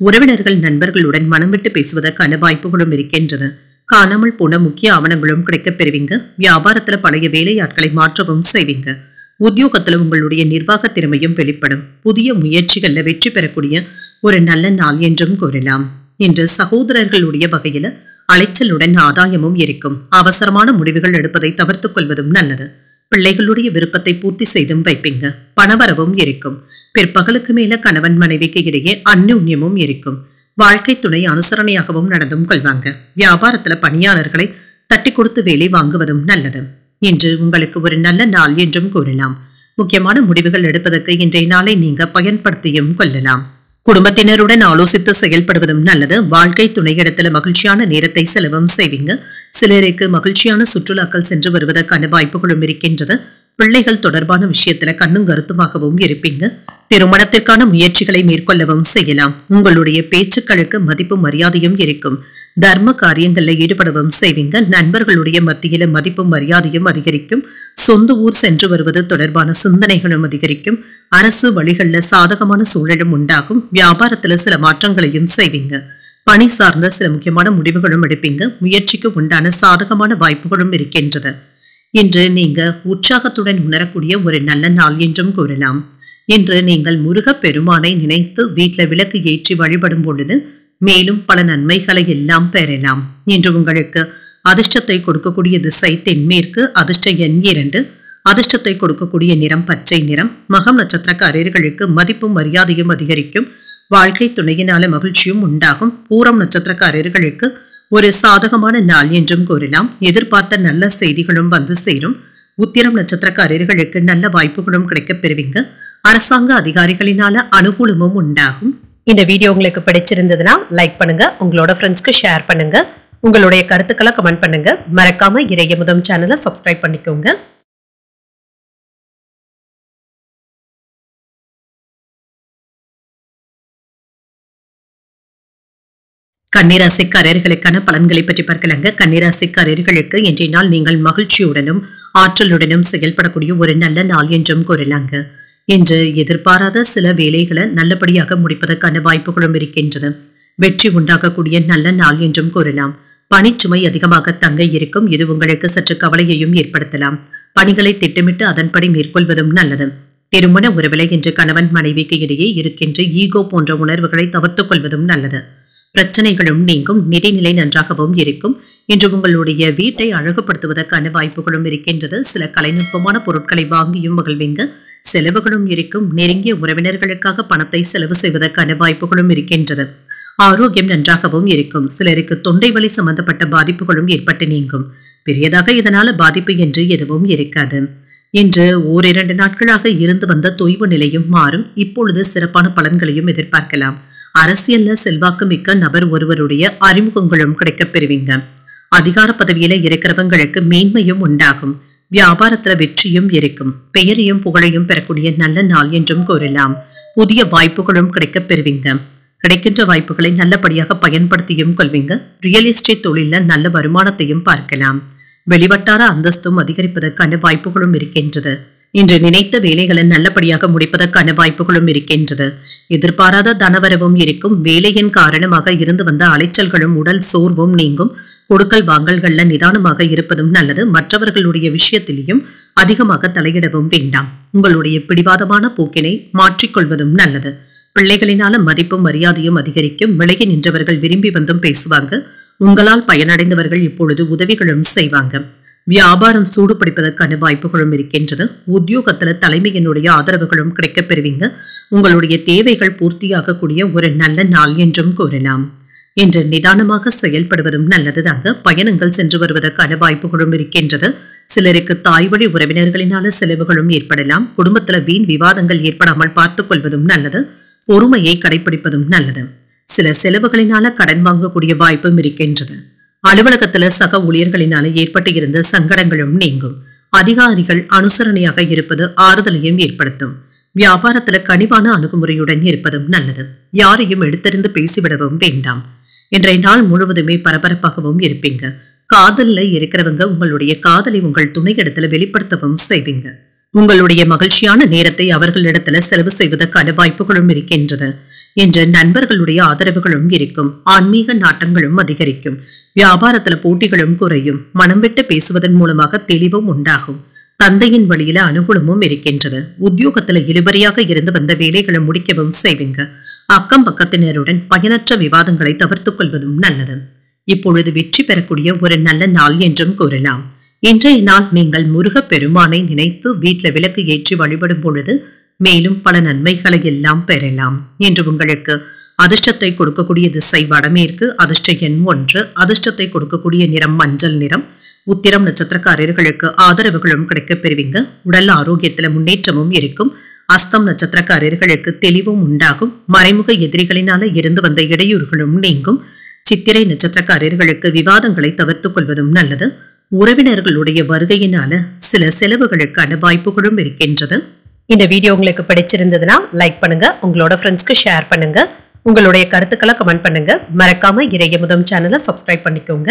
உறவினர்கள் நண்பர்களுடன் மனம் விட்டு பேசுவதற்கான வாய்ப்புகளும் இருக்கின்றது. காணாமல் போன முக்கிய ஆவணங்களும் கிடைக்கப் பெறுவீங்க. வியாபாரத்துல பழைய வேலையாட்களை மாற்றவும் செய்வீங்க. உத்தியோகத்துல உங்களுடைய நிர்வாக திறமையும் வெளிப்படும். புதிய முயற்சிகள்ல வெற்றி பெறக்கூடிய ஒரு நல்ல நாள் என்றும் கூறலாம். இன்று சகோதரர்களுடைய வகையில அலைச்சலுடன் ஆதாயமும் இருக்கும். அவசரமான முடிவுகள் எடுப்பதை தவிர்த்துக் கொள்வதும் நல்லது. பிள்ளைகளுடைய விருப்பத்தை பூர்த்தி செய்தும் வைப்பீங்க. பணவரவும் இருக்கும். பிற்பகலுக்கு மேல கணவன் மனைவிக்கு இடையே அந்யோன்யமும் இருக்கும். வாழ்க்கை துணை அனுசரணையாகவும் நடந்தும் கொள்வாங்க. வியாபாரத்துல பணியாளர்களை தட்டி கொடுத்து வேலை வாங்குவதும் நல்லது. இன்று உங்களுக்கு ஒரு நல்ல நாள் என்றும் கூறலாம். முக்கியமான முடிவுகள் எடுப்பதற்கு இன்றைய நாளை நீங்க பயன்படுத்தியும் கொள்ளலாம். குடும்பத்தினருடன் ஆலோசித்து செயல்படுவதும் நல்லது. வாழ்க்கை துணையிடத்துல மகிழ்ச்சியான நேரத்தை செலவும் செய்வீங்க. சிலருக்கு மகிழ்ச்சியான சுற்றுலாக்கள் சென்று வருவதற்கான வாய்ப்புகளும் இருக்கின்றது. பிள்ளைகள் தொடர்பான விஷயத்துல கண்ணும் கருத்துமாகவும் இருப்பீங்க. திருமணத்திற்கான முயற்சிகளை மேற்கொள்ளவும் செய்யலாம். உங்களுடைய பேச்சுக்களுக்கு மதிப்பு மரியாதையும் இருக்கும். தர்ம காரியங்கள்ல ஈடுபடவும் செய்வீங்க. நண்பர்களுடைய மத்தியில மதிப்பும் மரியாதையும் அதிகரிக்கும். சொந்த ஊர் சென்று வருவது தொடர்பான சிந்தனைகளும் அதிகரிக்கும். அரசு வழிகள்ல சாதகமான சூழலும் உண்டாகும். வியாபாரத்துல சில மாற்றங்களையும் செய்வீங்க. பணி சார்ந்த சில முக்கியமான முடிவுகளும் எடுப்பீங்க. முயற்சிக்கு உண்டான சாதகமான வாய்ப்புகளும் இருக்கின்றது. இன்று நீங்க உற்சாகத்துடன் உணரக்கூடிய ஒரு நல்ல நாள் என்றும் கூறலாம். இன்று நீங்கள் முருக பெருமானை நினைத்து வீட்டுல விளக்கு ஏற்றி வழிபடும் பொழுது மேலும் பல நன்மைகளை எல்லாம் பெறலாம். இன்று உங்களுக்கு அதிர்ஷ்டத்தை கொடுக்கக்கூடிய திசை தென்மேற்கு. அதிர்ஷ்ட எண் 2. அதிர்ஷ்டத்தை கொடுக்கக்கூடிய நிறம் பச்சை நிறம். மகம் நட்சத்திரக்காரர்களுக்கு மதிப்பும் மரியாதையும் அதிகரிக்கும். வாழ்க்கை துணையினால மகிழ்ச்சியும் உண்டாகும். பூரம் நட்சத்திரக்காரர்களுக்கு ஒரு சாதகமான நாள் என்றும் கூறலாம். எதிர்பார்த்த நல்ல செய்திகளும் வந்து சேரும். உத்திரம் நட்சத்திரக்காரர்களுக்கு நல்ல வாய்ப்புகளும் கிடைக்கப் பெறுவீங்க. அரசாங்க அதிகாரிகளினால அனுகூலமும் உண்டாகும். இந்த வீடியோ உங்களுக்கு பிடிச்சிருந்ததுன்னா லைக் பண்ணுங்க. உங்களோட ஃப்ரெண்ட்ஸ்க்கு ஷேர் பண்ணுங்க. உங்களுடைய கருத்துக்களை கமெண்ட் பண்ணுங்க. மறக்காம இறையமுதம் சேனலை சப்ஸ்கிரைப் பண்ணிக்கோங்க. கன்னிராசிக்காரர்களுக்கான பலன்களை பற்றி பார்க்கலாங்க. கன்னிராசிக்காரர்களுக்கு இன்றைய நாள் நீங்கள் மகிழ்ச்சியுடனும் ஆற்றலுடனும் செயல்படக்கூடிய ஒரு நல்ல நாள் என்றும் கூறலாங்க. இன்று எதிர்பாராத சில வேலைகளை நல்லபடியாக முடிப்பதற்கான வாய்ப்புகளும் இருக்கின்றது. வெற்றி உண்டாகக்கூடிய நல்ல நாள் என்றும் கூறலாம். பணிச்சுமை அதிகமாக தங்க இருக்கும். இது உங்களுக்கு சற்று கவலையையும் ஏற்படுத்தலாம். பணிகளை திட்டமிட்டு அதன்படி மேற்கொள்வதும் நல்லது. திருமண உறவிலை இன்று கணவன் மனைவிக்கு இடையே இருக்கின்ற ஈகோ போன்ற உணர்வுகளை தவிர்த்துக் கொள்வதும் நல்லது. பிரச்சனைகளும் நீங்கும். நிதிநிலை நன்றாகவும் இருக்கும். இன்று உங்களுடைய வீட்டை அழகுபடுத்துவதற்கான வாய்ப்புகளும் இருக்கின்றது. சில கலைநுட்பமான பொருட்களை வாங்கியும் மகிழ்வீங்க. செலவுகளும் இருக்கும். நெருங்கிய உறவினர்களுக்காக பணத்தை செலவு செய்வதற்கான வாய்ப்புகளும் இருக்கின்றது. ஆரோக்கியம் நன்றாகவும் இருக்கும். சிலருக்கு தொண்டை வலி சம்பந்தப்பட்ட பாதிப்புகளும் ஏற்பட்டு நீங்கும். பெரியதாக இதனால பாதிப்பு என்று எதுவும் இருக்காது. இன்று 1-2 நாட்களாக இருந்து வந்த தொய்வு நிலையும் மாறும். இப்பொழுது சிறப்பான பலன்களையும் எதிர்பார்க்கலாம். அரசியல்ல செல்வாக்கு மிக்க நபர் ஒருவருடைய அறிமுகங்களும் கிடைக்கப் பெறுவீங்க. அதிகார பதவியில இருக்கிறவங்களுக்கு மேன்மையும் உண்டாகும். வியாபாரத்துல வெற்றியும் இருக்கும். பெயரையும் புகழையும் பெறக்கூடிய நல்ல நாள் என்றும் கூறலாம். புதிய வாய்ப்புகளும் கிடைக்கப் பெறுவீங்க. கிடைக்கின்ற வாய்ப்புகளை நல்லபடியாக பயன்படுத்தியும் கொள்வீங்க. ரியல் எஸ்டேட் தொழில நல்ல வருமானத்தையும் பார்க்கலாம். வெளிவட்டார அந்தஸ்தும் அதிகரிப்பதற்கான வாய்ப்புகளும் இருக்கின்றது. இன்று நினைத்த வேலைகளை நல்லபடியாக முடிப்பதற்கான வாய்ப்புகளும் இருக்கின்றது. எதிர்பாராத தனவரவும் இருக்கும். வேலையின் காரணமாக இருந்து வந்த அலைச்சல்களும் உடல் சோர்வும் நீங்கும். கொடுக்கல் வாங்கல்கள்ல நிதானமாக இருப்பதும் நல்லது. மற்றவர்களுடைய விஷயத்திலையும் அதிகமாக தலையிடவும் வேண்டாம். உங்களுடைய பிடிவாதமான போக்கினை மாற்றிக்கொள்வதும் நல்லது. பிள்ளைகளினால மதிப்பும் மரியாதையும் அதிகரிக்கும். விலகி நின்றவர்கள் விரும்பி வந்தும் பேசுவாங்க. உங்களால் பயனடைந்தவர்கள் இப்பொழுது உதவிகளும் செய்வாங்க. வியாபாரம் சூடு பிடிப்பதற்கான வாய்ப்புகளும் இருக்கின்றது. உத்தியோகத்துல தலைமையினுடைய ஆதரவுகளும் கிடைக்கப் பெறுவீங்க. உங்களுடைய தேவைகள் பூர்த்தியாகக்கூடிய ஒரு நல்ல நாள் என்றும் கூறலாம். இன்று நிதானமாக செயல்படுவதும் நல்லதுதாங்க. பயணங்கள் சென்று வருவதற்கான வாய்ப்புகளும் இருக்கின்றது. சிலருக்கு தாய்வழி உறவினர்களினால செலவுகளும் ஏற்படலாம். குடும்பத்துல வீண் விவாதங்கள் ஏற்படாமல் பார்த்துக் கொள்வதும் நல்லது. பொறுமையை கடைபிடிப்பதும் நல்லது. சில செலவுகளினால கடன் வாங்கக்கூடிய வாய்ப்பும் இருக்கின்றது. அலுவலகத்துல சக ஊழியர்களினால ஏற்பட்டு இருந்த சங்கடங்களும் நீங்கும். அதிகாரிகள் அனுசரணையாக இருப்பது ஆறுதலையும் ஏற்படுத்தும். வியாபாரத்துல கனிவான அணுகுமுறையுடன் இருப்பதும் நல்லது. யாரையும் எடுத்தறிந்து பேசிவிடவும் வேண்டாம். இன்றைய நாள் முழுவதுமே பரபரப்பாகவும் இருப்பீங்க. காதல்ல இருக்கிறவங்க உங்களுடைய காதலை உங்கள் துணையிடத்துல வெளிப்படுத்தவும் செய்வீங்க. உங்களுடைய மகிழ்ச்சியான நேரத்தை அவர்களிடத்துல செலவு செய்வதற்கான வாய்ப்புகளும் இருக்கின்றது. இன்று நண்பர்களுடைய ஆதரவுகளும் இருக்கும். ஆன்மீக நாட்டங்களும் அதிகரிக்கும். வியாபாரத்துல போட்டிகளும் குறையும். மனம் விட்டு பேசுவதன் மூலமாக தெளிவும் உண்டாகும். தந்தையின் வழியில அனுகூலமும் இருக்கின்றது. உத்தியோகத்துல இழுபறியாக இருந்து வந்த வேலைகளை முடிக்கவும் செய்வீங்க. அக்கம் பக்கத்தினருடன் பயனற்ற விவாதங்களை தவிர்த்துக் கொள்வதும் நல்லது. இப்பொழுது வெற்றி பெறக்கூடிய ஒரு நல்ல நாள் என்றும் கூறலாம். இன்றைய நாள் நீங்கள் முருகப் பெருமானை நினைத்து வீட்டில் விளக்கு ஏற்றி வழிபடும் பொழுது மேலும் பல நன்மைகளை எல்லாம் பெறலாம். என்று உங்களுக்கு அதிர்ஷ்டத்தை கொடுக்கக்கூடிய திசை வடமேற்கு, அதிர்ஷ்ட எண் 1, அதிர்ஷ்டத்தை கொடுக்கக்கூடிய நிறம் மஞ்சள் நிறம். உத்திரம் நட்சத்திரக்காரர்களுக்கு ஆதரவுகளும் கிடைக்கப் பெறுவீங்க. உடல் ஆரோக்கியத்துல முன்னேற்றமும் இருக்கும். அஸ்தம் நட்சத்திரக்காரர்களுக்கு தெளிவும் உண்டாகும். மறைமுக எதிரிகளினால இருந்து வந்த இடையூறுகளும் நீங்கும். சித்திரை நட்சத்திரக்காரர்களுக்கு விவாதங்களை தவிர்த்துக் கொள்வதும் நல்லது. உறவினர்களுடைய வருகையினால சில செலவுகளுக்கான வாய்ப்புகளும் இருக்கின்றது. இந்த வீடியோ உங்களுக்கு பிடிச்சிருந்ததுன்னா லைக் பண்ணுங்க, உங்களோட ஃப்ரெண்ட்ஸ்க்கு ஷேர் பண்ணுங்க, உங்களுடைய கருத்துக்களை கமெண்ட் பண்ணுங்க. மறக்காம இறையமுதம் சேனலை சப்ஸ்கிரைப் பண்ணிக்கோங்க.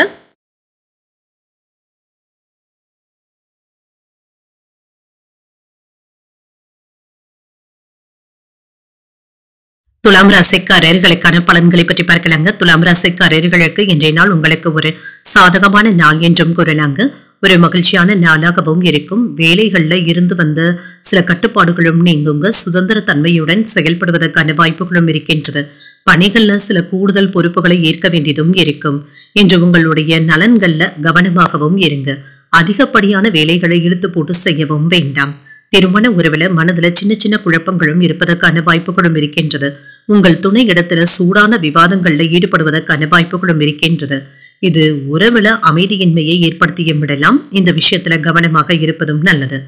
துலாம் ராசிக்காரர்களுக்கான பலன்களை பற்றி பார்க்கலாங்க. துலாம் ராசிக்காரர்களுக்கு இன்றைய நாள் உங்களுக்கு ஒரு சாதகமான நாள் என்றும் கூறலாங்க. ஒரு மகிழ்ச்சியான நாளாகவும் இருக்கும். வேலைகள்ல இருந்து வந்த சில கட்டுப்பாடுகளும் நீங்குங்க. சுதந்திர தன்மையுடன் செயல்படுவதற்கான வாய்ப்புகளும் இருக்கின்றது. பணிகள்ல சில கூடுதல் பொறுப்புகளை ஏற்க வேண்டியதும் இருக்கும். இன்று உங்களுடைய நலன்கள்ல கவனமாகவும் இருங்க. அதிகப்படியான வேலைகளை இழுத்து போட்டு செய்யவும் வேண்டாம். திருமண உறவுல மனதுல சின்ன சின்ன குழப்பங்களும் இருப்பதற்கான வாய்ப்புகளும் இருக்கின்றது. உங்கள் துணை இடத்துல சூடான விவாதங்கள்ல ஈடுபடுவதற்கான வாய்ப்புகளும் இருக்கின்றது. இது உறவுல அமைதியின்மையை ஏற்படுத்திய விடலாம். இந்த விஷயத்துல கவனமாக இருப்பதும் நல்லது.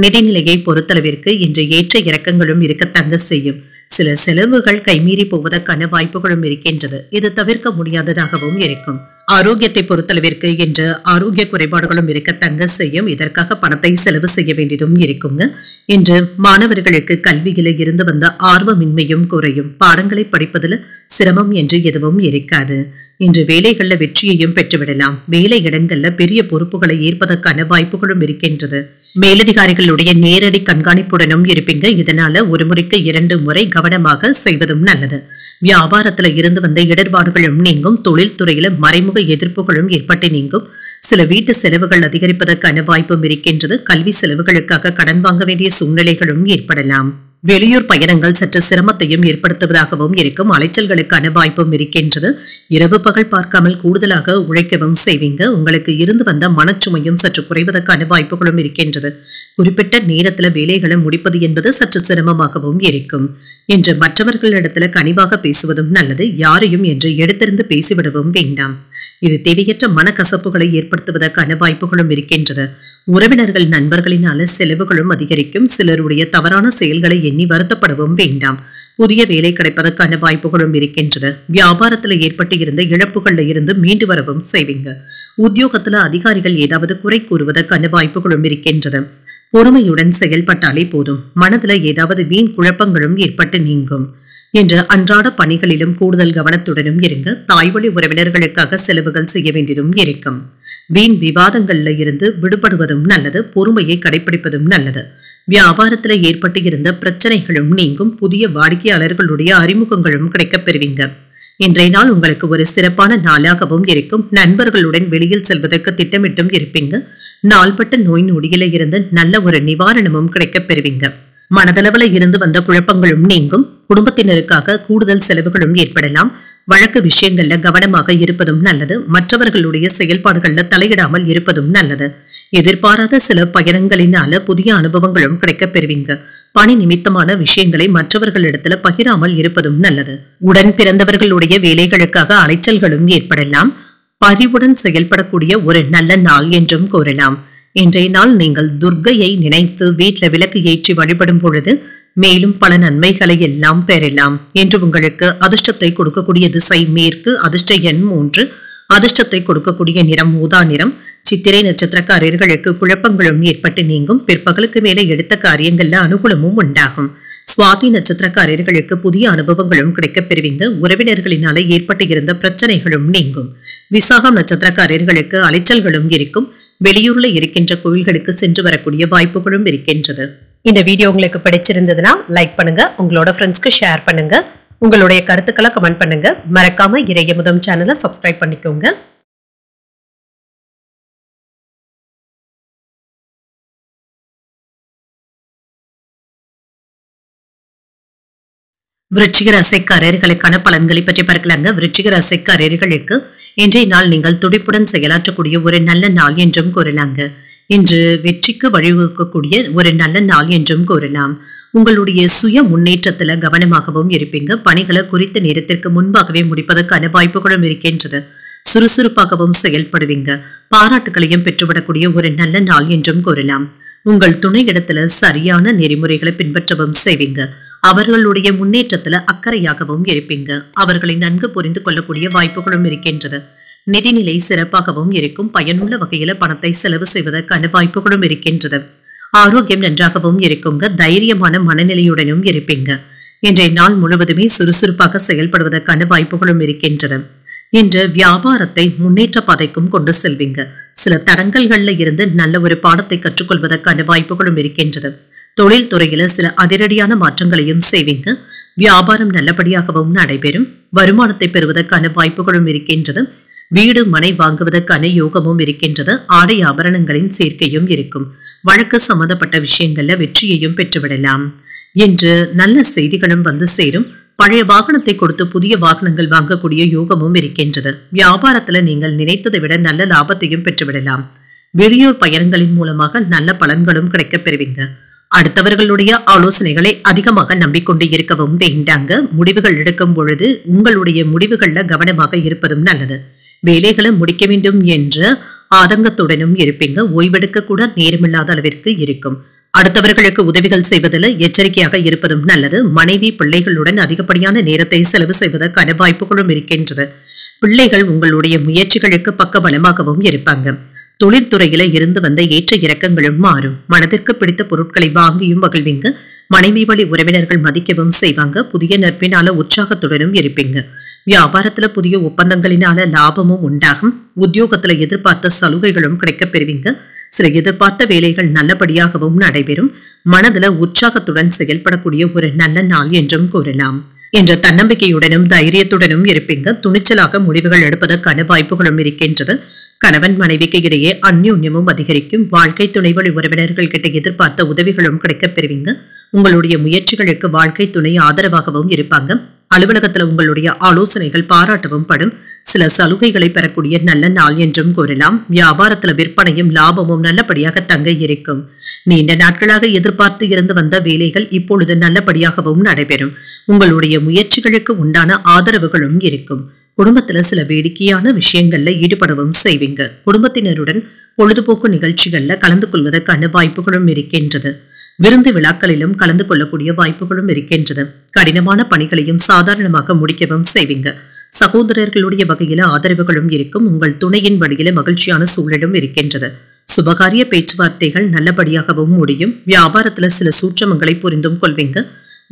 நிதிநிலையை பொறுத்தளவிற்கு இன்று ஏற்ற இறக்கங்களும் இருக்கத்தங்க செய்யும். சில செலவுகள் கைமீறி போவதற்கான வாய்ப்புகளும் இருக்கின்றது. இது தவிர்க்க முடியாததாகவும் இருக்கும். ஆரோக்கியத்தை பொறுத்தளவிற்கு இன்று ஆரோக்கிய குறைபாடுகளும் இருக்கத்தங்க செய்யும். இதற்காக பணத்தை செலவு செய்ய வேண்டியதும் இருக்குங்க. இன்று மாணவர்களுக்கு கல்வியில இருந்து வந்த ஆர்வமின்மையும் குறையும். பாடங்களை படிப்பதில் சிரமம் என்று எதுவும் இருக்காது. இன்று வேலைகள்ல வெற்றியையும் பெற்றுவிடலாம். வேலை இடங்கள்ல பெரிய பொறுப்புகளை ஏற்பதற்கான வாய்ப்புகளும் இருக்கின்றது. மேலதிகாரிகளுடைய நேரடி கண்காணிப்புடனும் இருப்பீங்க. இதனால ஒரு முறைக்கு 2 முறை கவனமாக செய்வதும் நல்லது. வியாபாரத்துல இருந்து வந்த இடர்பாடுகளும் நீங்கும். தொழில்துறையில மறைமுக எதிர்ப்புகளும் ஏற்பட்டு நீங்கும். சில வீட்டு செலவுகள் அதிகரிப்பதற்கான வாய்ப்பும் இருக்கின்றது. கல்வி செலவுகளுக்காக கடன் வாங்க வேண்டிய சூழ்நிலைகளும் ஏற்படலாம். வெளியூர் பயணங்கள் சற்று சிரமத்தையும் ஏற்படுத்துவதாகவும் இருக்கும். அலைச்சல்களுக்கான வாய்ப்பும் இருக்கின்றது. இரவு பகல் பார்க்காமல் கூடுதலாக உழைக்கவும் செய்வீங்க. உங்களுக்கு இருந்து வந்த மனச்சுமையும் சற்று குறைவதற்கான வாய்ப்புகளும் இருக்கின்றது. குறிப்பிட்ட நேரத்துல வேலைகளை முடிப்பது என்பது சற்று சிரமமாகவும் இருக்கும். என்று மற்றவர்களிடத்துல கனிவாக பேசுவதும் நல்லது. யாரையும் என்று எடுத்திருந்து பேசிவிடவும் வேண்டாம். இது தேவையற்ற மனக்கசப்புகளை ஏற்படுத்துவதற்கான வாய்ப்புகளும் இருக்கின்றது. உறவினர்கள் நண்பர்களினால செலவுகளும் அதிகரிக்கும். சிலருடைய தவறான செயல்களை எண்ணி வருத்தப்படவும் வேண்டாம். புதிய வேலை கிடைப்பதற்கான வாய்ப்புகளும் இருக்கின்றது. வியாபாரத்துல ஏற்பட்டு இருந்த இழப்புகள்ல இருந்து மீண்டு வரவும் செய்வீங்க. உத்தியோகத்துல அதிகாரிகள் ஏதாவது குறை கூறுவதற்கான வாய்ப்புகளும் இருக்கின்றது. பொறுமையுடன் செயல்பட்டாலே போதும். மனதுல ஏதாவது வீண் குழப்பங்களும் ஏற்பட்டு நீங்கும். என்று அன்றாட பணிகளிலும் கூடுதல் கவனத்துடனும் இருங்க. தாய்வழி உறவினர்களுக்காக செலவுகள் செய்ய வேண்டியதும் இருக்கும். வீண் விவாதங்கள்ல இருந்து விடுபடுவதும் நல்லது. பொறுமையை கடைபிடிப்பதும் நல்லது. வியாபாரத்துல ஏற்பட்டு இருந்த பிரச்சனைகளும் நீங்கும். புதிய வாடிக்கையாளர்களுடைய அறிமுகங்களும் கிடைக்கப் பெறுவீங்க. இன்றைய நாள் உங்களுக்கு ஒரு சிறப்பான நாளாகவும் இருக்கும். நண்பர்களுடன் வெளியில் செல்வதற்கு திட்டமிட்டும் இருப்பீங்க. நாள்பட்ட நோய் நொடியில இருந்து நல்ல ஒரு நிவாரணமும் கிடைக்கப் பெறுவீங்க. மனதளவுல இருந்து வந்த குழப்பங்களும் நீங்கும். குடும்பத்தினருக்காக கூடுதல் செலவுகளும் ஏற்படலாம். வழக்கு விஷயங்கள்ல கவனமாக இருப்பதும் நல்லது. மற்றவர்களுடைய செயல்பாடுகள்ல தலையிடாமல் இருப்பதும் நல்லது. எதிர்பாராத சில பயணங்களினால புதிய அனுபவங்களும் கிடைக்கப் பெறுவீங்க. பணி நிமித்தமான விஷயங்களை மற்றவர்களிடத்துல பகிராமல் இருப்பதும் நல்லது. உடன் பிறந்தவர்களுடைய வேலைகளுக்காக அலைச்சல்களும் ஏற்படலாம். பரிவுடன் செயல்படக்கூடிய ஒரு நல்ல நாள் என்றும் கூறலாம். இன்றைய நாள் நீங்கள் துர்க்கையை நினைத்து வீட்டில் விளக்கு ஏற்றி வழிபடும் பொழுது மேலும் பல நன்மைகளை எல்லாம் பெறலாம். என்று உங்களுக்கு அதிர்ஷ்டத்தை கொடுக்கக்கூடிய திசை மேற்கு, அதிர்ஷ்ட எண் 3, அதிர்ஷ்டத்தை கொடுக்கக்கூடிய நிறம் ஊதா நிறம். சித்திரை நட்சத்திரக்காரர்களுக்கு குழப்பங்களும் ஏற்பட்டு நீங்கும். பிற்பகலுக்கு மேலே எடுத்த காரியங்கள்ல அனுகூலமும் உண்டாகும். சுவாதி நட்சத்திரக்காரர்களுக்கு புதிய அனுபவங்களும் கிடைக்கப் பெறுவீங்க. உறவினர்களினால ஏற்பட்டு இருந்த பிரச்சனைகளும் நீங்கும். விசாகம் நட்சத்திரக்காரர்களுக்கு அலைச்சல்களும் இருக்கும். வெளியூர்ல இருக்கின்ற கோயில்களுக்கு சென்று வரக்கூடிய வாய்ப்புகளும் இருக்கின்றது. இந்த வீடியோ உங்களுக்கு பிடிச்சிருந்ததுன்னா லைக் பண்ணுங்க, உங்களோட ஃப்ரெண்ட்ஸ்க்கு ஷேர் பண்ணுங்க, உங்களுடைய கருத்துக்களை கமெண்ட் பண்ணுங்க. மறக்காம இறையமுதம் சேனலை சப்ஸ்கிரைப் பண்ணிக்கோங்க. விருச்சிக ராசிக்காரர்களுக்கான பலன்களை பற்றி பார்க்கலாங்க. விருச்சிக ராசிக்காரர்களுக்கு இன்றைய நாள் நீங்கள் துடிப்புடன் செயலாற்றக்கூடிய ஒரு நல்ல நாள் என்றும் கூறலாங்க. இன்று வெற்றிக்கு வழிவகுக்கக்கூடிய ஒரு நல்ல நாள் என்றும் கூறலாம். உங்களுடைய சுய முன்னேற்றத்துல கவனமாகவும் இருப்பீங்க. பணிகளை குறித்த நேரத்திற்கு முன்பாகவே முடிப்பதற்கான வாய்ப்புகளும் இருக்கின்றது. சுறுசுறுப்பாகவும் செயல்படுவீங்க. பாராட்டுகளையும் பெற்றுவிடக்கூடிய ஒரு நல்ல நாள் என்றும் கூறலாம். உங்கள் துணையிடத்துல சரியான நெறிமுறைகளை பின்பற்றவும் செய்வீங்க. அவர்களுடைய முன்னேற்றத்துல அக்கறையாகவும் இருப்பீங்க. அவர்களை நன்கு புரிந்து கொள்ளக்கூடிய வாய்ப்புகளும் இருக்கின்றது. நிதிநிலை சிறப்பாகவும் இருக்கும். பயனுள்ள வகையில பணத்தை செலவு செய்வதற்கான வாய்ப்புகளும் இருக்கின்றது. ஆரோக்கியம் நன்றாகவும் இருக்குங்க. தைரியமான மனநிலையுடனும் இருப்பீங்க. இன்றைய நாள் முழுவதுமே சுறுசுறுப்பாக செயல்படுவதற்கான வாய்ப்புகளும் இருக்கின்றது. இன்று வியாபாரத்தை முன்னேற்ற பாதைக்கும் கொண்டு செல்வீங்க. சில தடங்கல்கள்ல இருந்து நல்ல ஒரு பாடத்தை கற்றுக்கொள்வதற்கான வாய்ப்புகளும் இருக்கின்றது. தொழில் துறையில சில அதிரடியான மாற்றங்களையும் செய்வீங்க. வியாபாரம் நல்லபடியாகவும் நடைபெறும். வருமானத்தை பெறுவதற்கான வாய்ப்புகளும் இருக்கின்றது. வீடு மனை வாங்குவதற்கான யோகமும் இருக்கின்றது. ஆடை ஆபரணங்களின் சேர்க்கையும் இருக்கும். வழக்கு சம்பந்தப்பட்ட விஷயங்கள்ல வெற்றியையும் பெற்றுவிடலாம். இன்று நல்ல செய்திகளும் வந்து சேரும். பழைய வாகனத்தை கொடுத்து புதிய வாகனங்கள் வாங்கக்கூடிய யோகமும் இருக்கின்றது. வியாபாரத்துல நீங்கள் நினைத்ததை விட நல்ல லாபத்தையும் பெற்றுவிடலாம். வெளியூர் பயணங்களின் மூலமாக நல்ல பலன்களும் கிடைக்கப் பெறுவீங்க. அடுத்தவர்களுடைய ஆலோசனைகளை அதிகமாக நம்பிக்கொண்டு இருக்கவும் வேண்டாங்க. முடிவுகள் எடுக்கும் பொழுது உங்களுடைய முடிவுகள்ல கவனமாக இருப்பதும் நல்லது. வேலைகளை முடிக்க வேண்டும் என்ற ஆதங்கத்துடனும் இருப்பீங்க. ஓய்வெடுக்க கூட நேரமில்லாத அளவிற்கு இருக்கும். அடுத்தவர்களுக்கு உதவிகள் செய்வதில் எச்சரிக்கையாக இருப்பதும் நல்லது. மனைவி பிள்ளைகளுடன் அதிகப்படியான நேரத்தை செலவு செய்வதற்கான வாய்ப்புகளும் இருக்கின்றது. பிள்ளைகள் உங்களுடைய முயற்சிகளுக்கு பக்க பலமாகவும் இருப்பாங்க. தொழில்துறையில இருந்து வந்த ஏற்ற இறக்கங்களும் மாறும். மனதிற்கு பிடித்த பொருட்களை வாங்கியும் மகிழ்வீங்க. மனைவி வழி உறவினர்கள் மதிக்கவும் செய்வாங்க. புதிய நட்பினால உற்சாகத்துடனும் இருப்பீங்க. வியாபாரத்துல புதிய ஒப்பந்தங்களினால லாபமும் உண்டாகும். உத்தியோகத்துல எதிர்பார்த்த சலுகைகளும் கிடைக்கப் பெறுவீங்க. சில எதிர்பார்த்த வேலைகள் நல்லபடியாகவும் நடைபெறும். மனதுல உற்சாகத்துடன் செயல்படக்கூடிய ஒரு நல்ல நாள் என்றும் கூறலாம். என்ற தன்னம்பிக்கையுடனும் தைரியத்துடனும் இருப்பீங்க. துணிச்சலாக முடிவுகள் எடுப்பதற்கான வாய்ப்புகளும் இருக்கின்றது. கணவன் மனைவிக்கு இடையே அந்யோன்யமும் அதிகரிக்கும். வாழ்க்கை துணை வழி உறவினர்கள் கிட்ட எதிர்பார்த்த உதவிகளும் கிடைக்கப் பெறுவீங்க. உங்களுடைய முயற்சிகளுக்கு வாழ்க்கை துணை ஆதரவாகவும் இருப்பாங்க. அலுவலகத்துல உங்களுடைய ஆலோசனைகள் பாராட்டவும் படும். சில சலுகைகளை பெறக்கூடிய நல்ல நாள் என்றும் கூறலாம். வியாபாரத்துல விற்பனையும் லாபமும் நல்லபடியாக தங்க இருக்கும். நீண்ட நாட்களாக எதிர்பார்த்து இருந்து வந்த வேலைகள் இப்பொழுது நல்லபடியாகவும் நடைபெறும். உங்களுடைய முயற்சிகளுக்கு உண்டான ஆதரவுகளும் இருக்கும். குடும்பத்துல சில வேடிக்கையான விஷயங்கள்ல ஈடுபடவும் செய்வீங்க. குடும்பத்தினருடன் பொழுதுபோக்கு நிகழ்ச்சிகள்ல கலந்து கொள்வதற்கான வாய்ப்புகளும் இருக்கின்றது. விருந்து விழாக்களிலும் கலந்து கொள்ளக்கூடிய வாய்ப்புகளும் இருக்கின்றது. கடினமான பணிகளையும் சாதாரணமாக முடிக்கவும் செய்வீங்க. சகோதரர்களுடைய வகையில ஆதரவுகளும் இருக்கும். உங்கள் துணையின் வழியில மகிழ்ச்சியான சூழலும் இருக்கின்றது. சுபகாரிய பேச்சுவார்த்தைகள் நல்லபடியாகவும் முடியும். வியாபாரத்துல சில சூட்சமங்களை புரிந்தும் கொள்வீங்க.